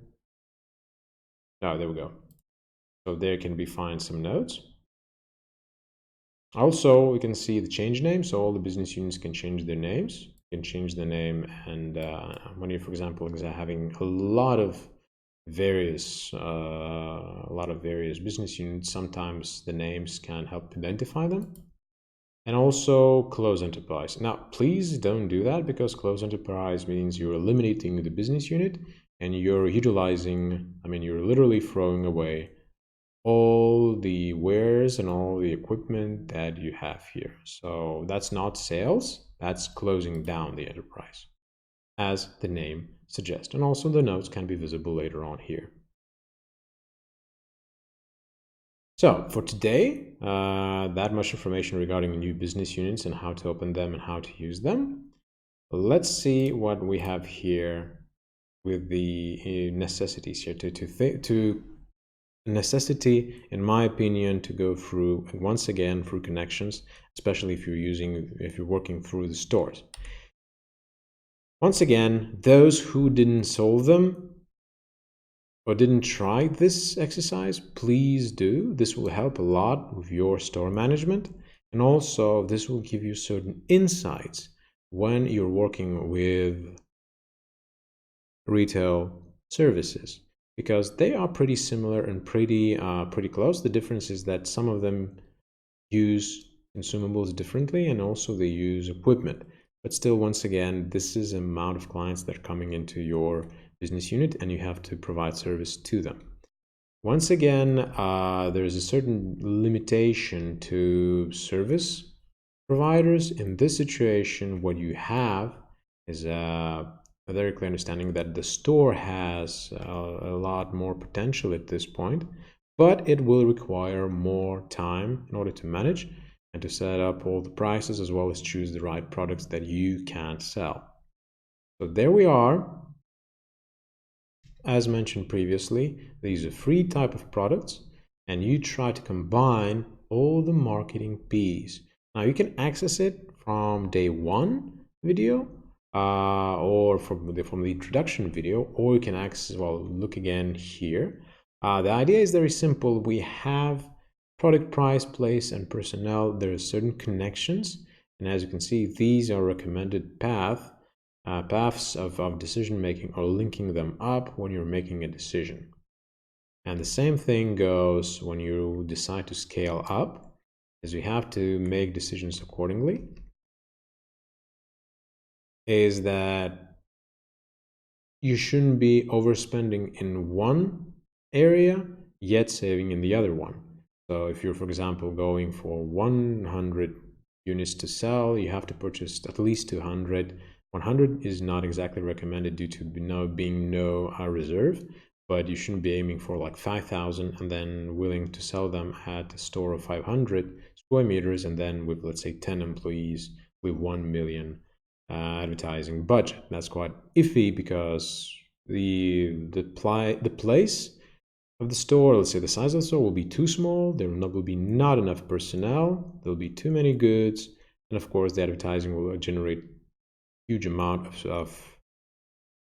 Oh, there we go. So there can be find some notes. Also, we can see the change name. So all the business units can change their names. You can change the name, and when you're, for example, having a lot of various business units, sometimes the names can help identify them. And also close enterprise. Now, please don't do that, because close enterprise means you're eliminating the business unit and you're you're literally throwing away all the wares and all the equipment that you have here. So that's not sales, that's closing down the enterprise, as the name suggests. And also the notes can be visible later on here. So for today, that much information regarding the new business units and how to open them and how to use them. Let's see what we have here with the necessities here to necessity, in my opinion, to go through, and once again, through connections, especially if you're working through the stores. Once again, those who didn't solve them or didn't try this exercise, please do. This will help a lot with your store management, and also this will give you certain insights when you're working with retail services, because they are pretty similar and pretty close. The difference is that some of them use consumables differently, and also they use equipment. But still, once again, this is the amount of clients that are coming into your business unit, and you have to provide service to them. Once again, there is a certain limitation to service providers. In this situation, what you have is a very clear understanding that the store has a lot more potential at this point, but it will require more time in order to manage and to set up all the prices, as well as choose the right products that you can sell. So there we are. As mentioned previously, these are free type of products, and you try to combine all the marketing P's. Now you can access it from day one video or from the introduction video, or you can access, well, look again here. The idea is very simple. We have product, price, place, and personnel. There are certain connections, and as you can see, these are recommended paths of decision making, or linking them up when you're making a decision. And the same thing goes when you decide to scale up, as we have to make decisions accordingly. Is that you shouldn't be overspending in one area yet saving in the other one. So if you're, for example, going for 100 units to sell, you have to purchase at least 200. 100 is not exactly recommended due to being no reserve, but you shouldn't be aiming for like 5,000 and then willing to sell them at a store of 500 square meters, and then with, let's say, 10 employees with 1 million advertising budget. That's quite iffy, because the place of the store, let's say the size of the store, will be too small. There will be not enough personnel. There will be too many goods, and of course, the advertising will generate huge amount of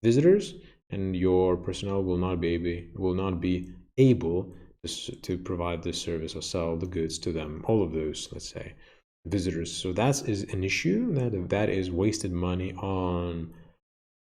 visitors, and your personnel will not be able to provide this service or sell the goods to them, all of those, let's say, visitors. So that is an issue. That is wasted money on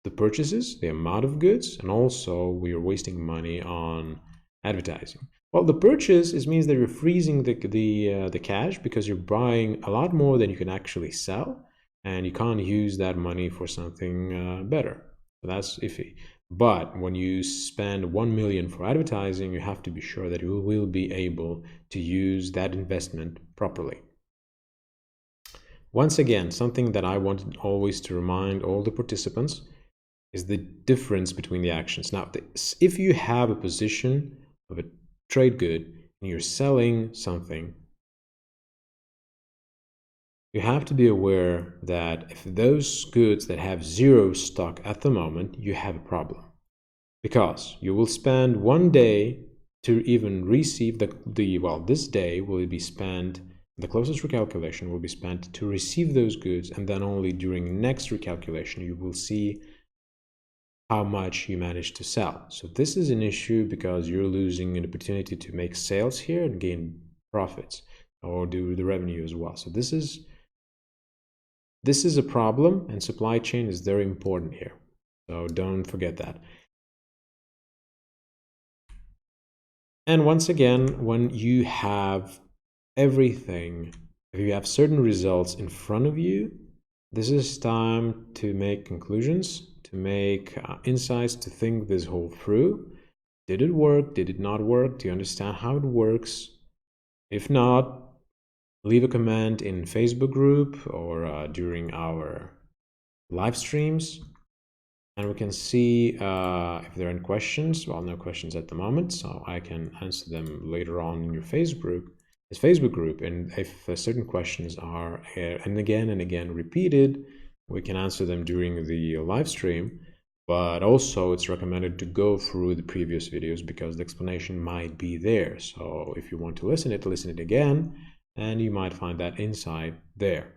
the purchases, the amount of goods, and also we are wasting money on advertising. Well, the purchase means that you're freezing the cash, because you're buying a lot more than you can actually sell, and you can't use that money for something better. So that's iffy. But when you spend 1 million for advertising, you have to be sure that you will be able to use that investment properly. Once again, something that I wanted always to remind all the participants is the difference between the actions. Now, if you have a position of a trade good and you're selling something, you have to be aware that if those goods that have zero stock at the moment, you have a problem, because you will spend one day to even receive this day will be spent, the closest recalculation will be spent to receive those goods, and then only during next recalculation you will see how much you managed to sell. So this is an issue, because you're losing an opportunity to make sales here and gain profits, or do the revenue as well. So this is a problem, and supply chain is very important here. So don't forget that. And once again, when you have everything, if you have certain results in front of you, this is time to make conclusions, to make insights, to think this whole through. Did it work? Did it not work? Do you understand how it works? If not, leave a comment in Facebook group or during our live streams, and we can see if there are any questions. Well, no questions at the moment, so I can answer them later on in your Facebook group. And if certain questions are and again repeated, we can answer them during the live stream. But also, it's recommended to go through the previous videos, because the explanation might be there. So if you want to listen it again, and you might find that insight there.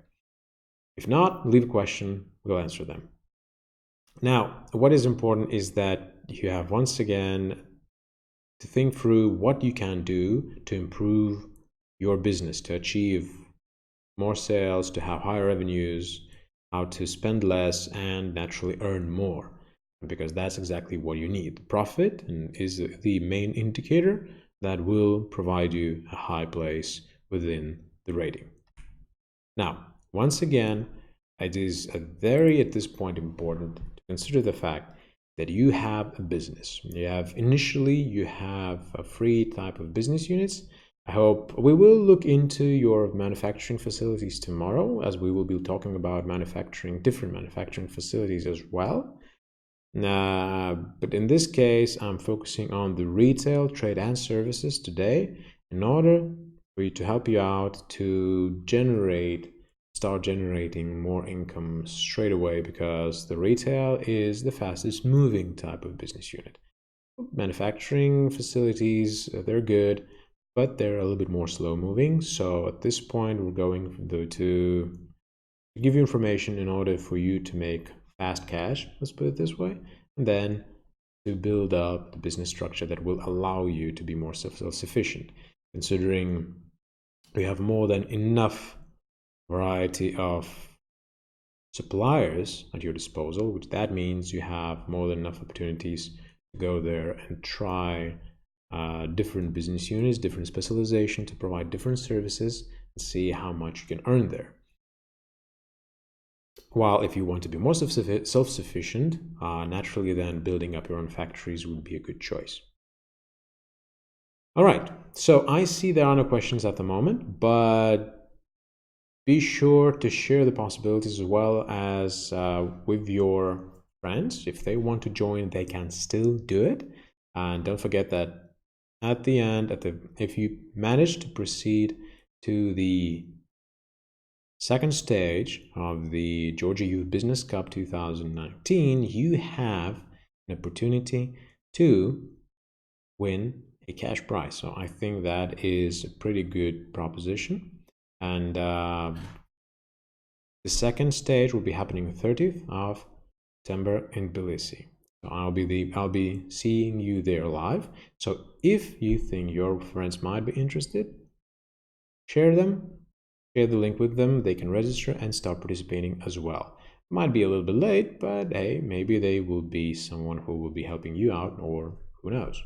If not, leave a question, we'll answer them. Now, what is important is that you have once again to think through what you can do to improve your business, to achieve more sales, to have higher revenues, how to spend less and naturally earn more, because that's exactly what you need. Profit is the main indicator that will provide you a high place within the rating. Now, once again, it is very at this point important to consider the fact that you have a business. You have a free type of business units. I hope we will look into your manufacturing facilities tomorrow, as we will be talking about different manufacturing facilities as well. But in this case, I'm focusing on the retail, trade, and services today in order for you to help you out to start generating more income straight away, because the retail is the fastest moving type of business unit. Manufacturing facilities, they're good, but they're a little bit more slow moving. So at this point, we're going to give you information in order for you to make fast cash, let's put it this way, and then to build up the business structure that will allow you to be more self-sufficient, considering we have more than enough variety of suppliers at your disposal, which that means you have more than enough opportunities to go there and try different business units, different specialization to provide different services and see how much you can earn there. While if you want to be more self-sufficient, naturally then building up your own factories would be a good choice. All right, so I see there are no questions at the moment, but be sure to share the possibilities as well as with your friends. If they want to join, they can still do it. And don't forget that at the end, if you manage to proceed to the second stage of the Georgia Youth Business Cup 2019, you have an opportunity to win a cash prize. So I think that is a pretty good proposition. And the second stage will be happening 30th of September in Tbilisi. So I'll be seeing you there live. So if you think your friends might be interested, share the link with them. They can register and start participating as well. Might be a little bit late, but hey, maybe they will be someone who will be helping you out, or who knows.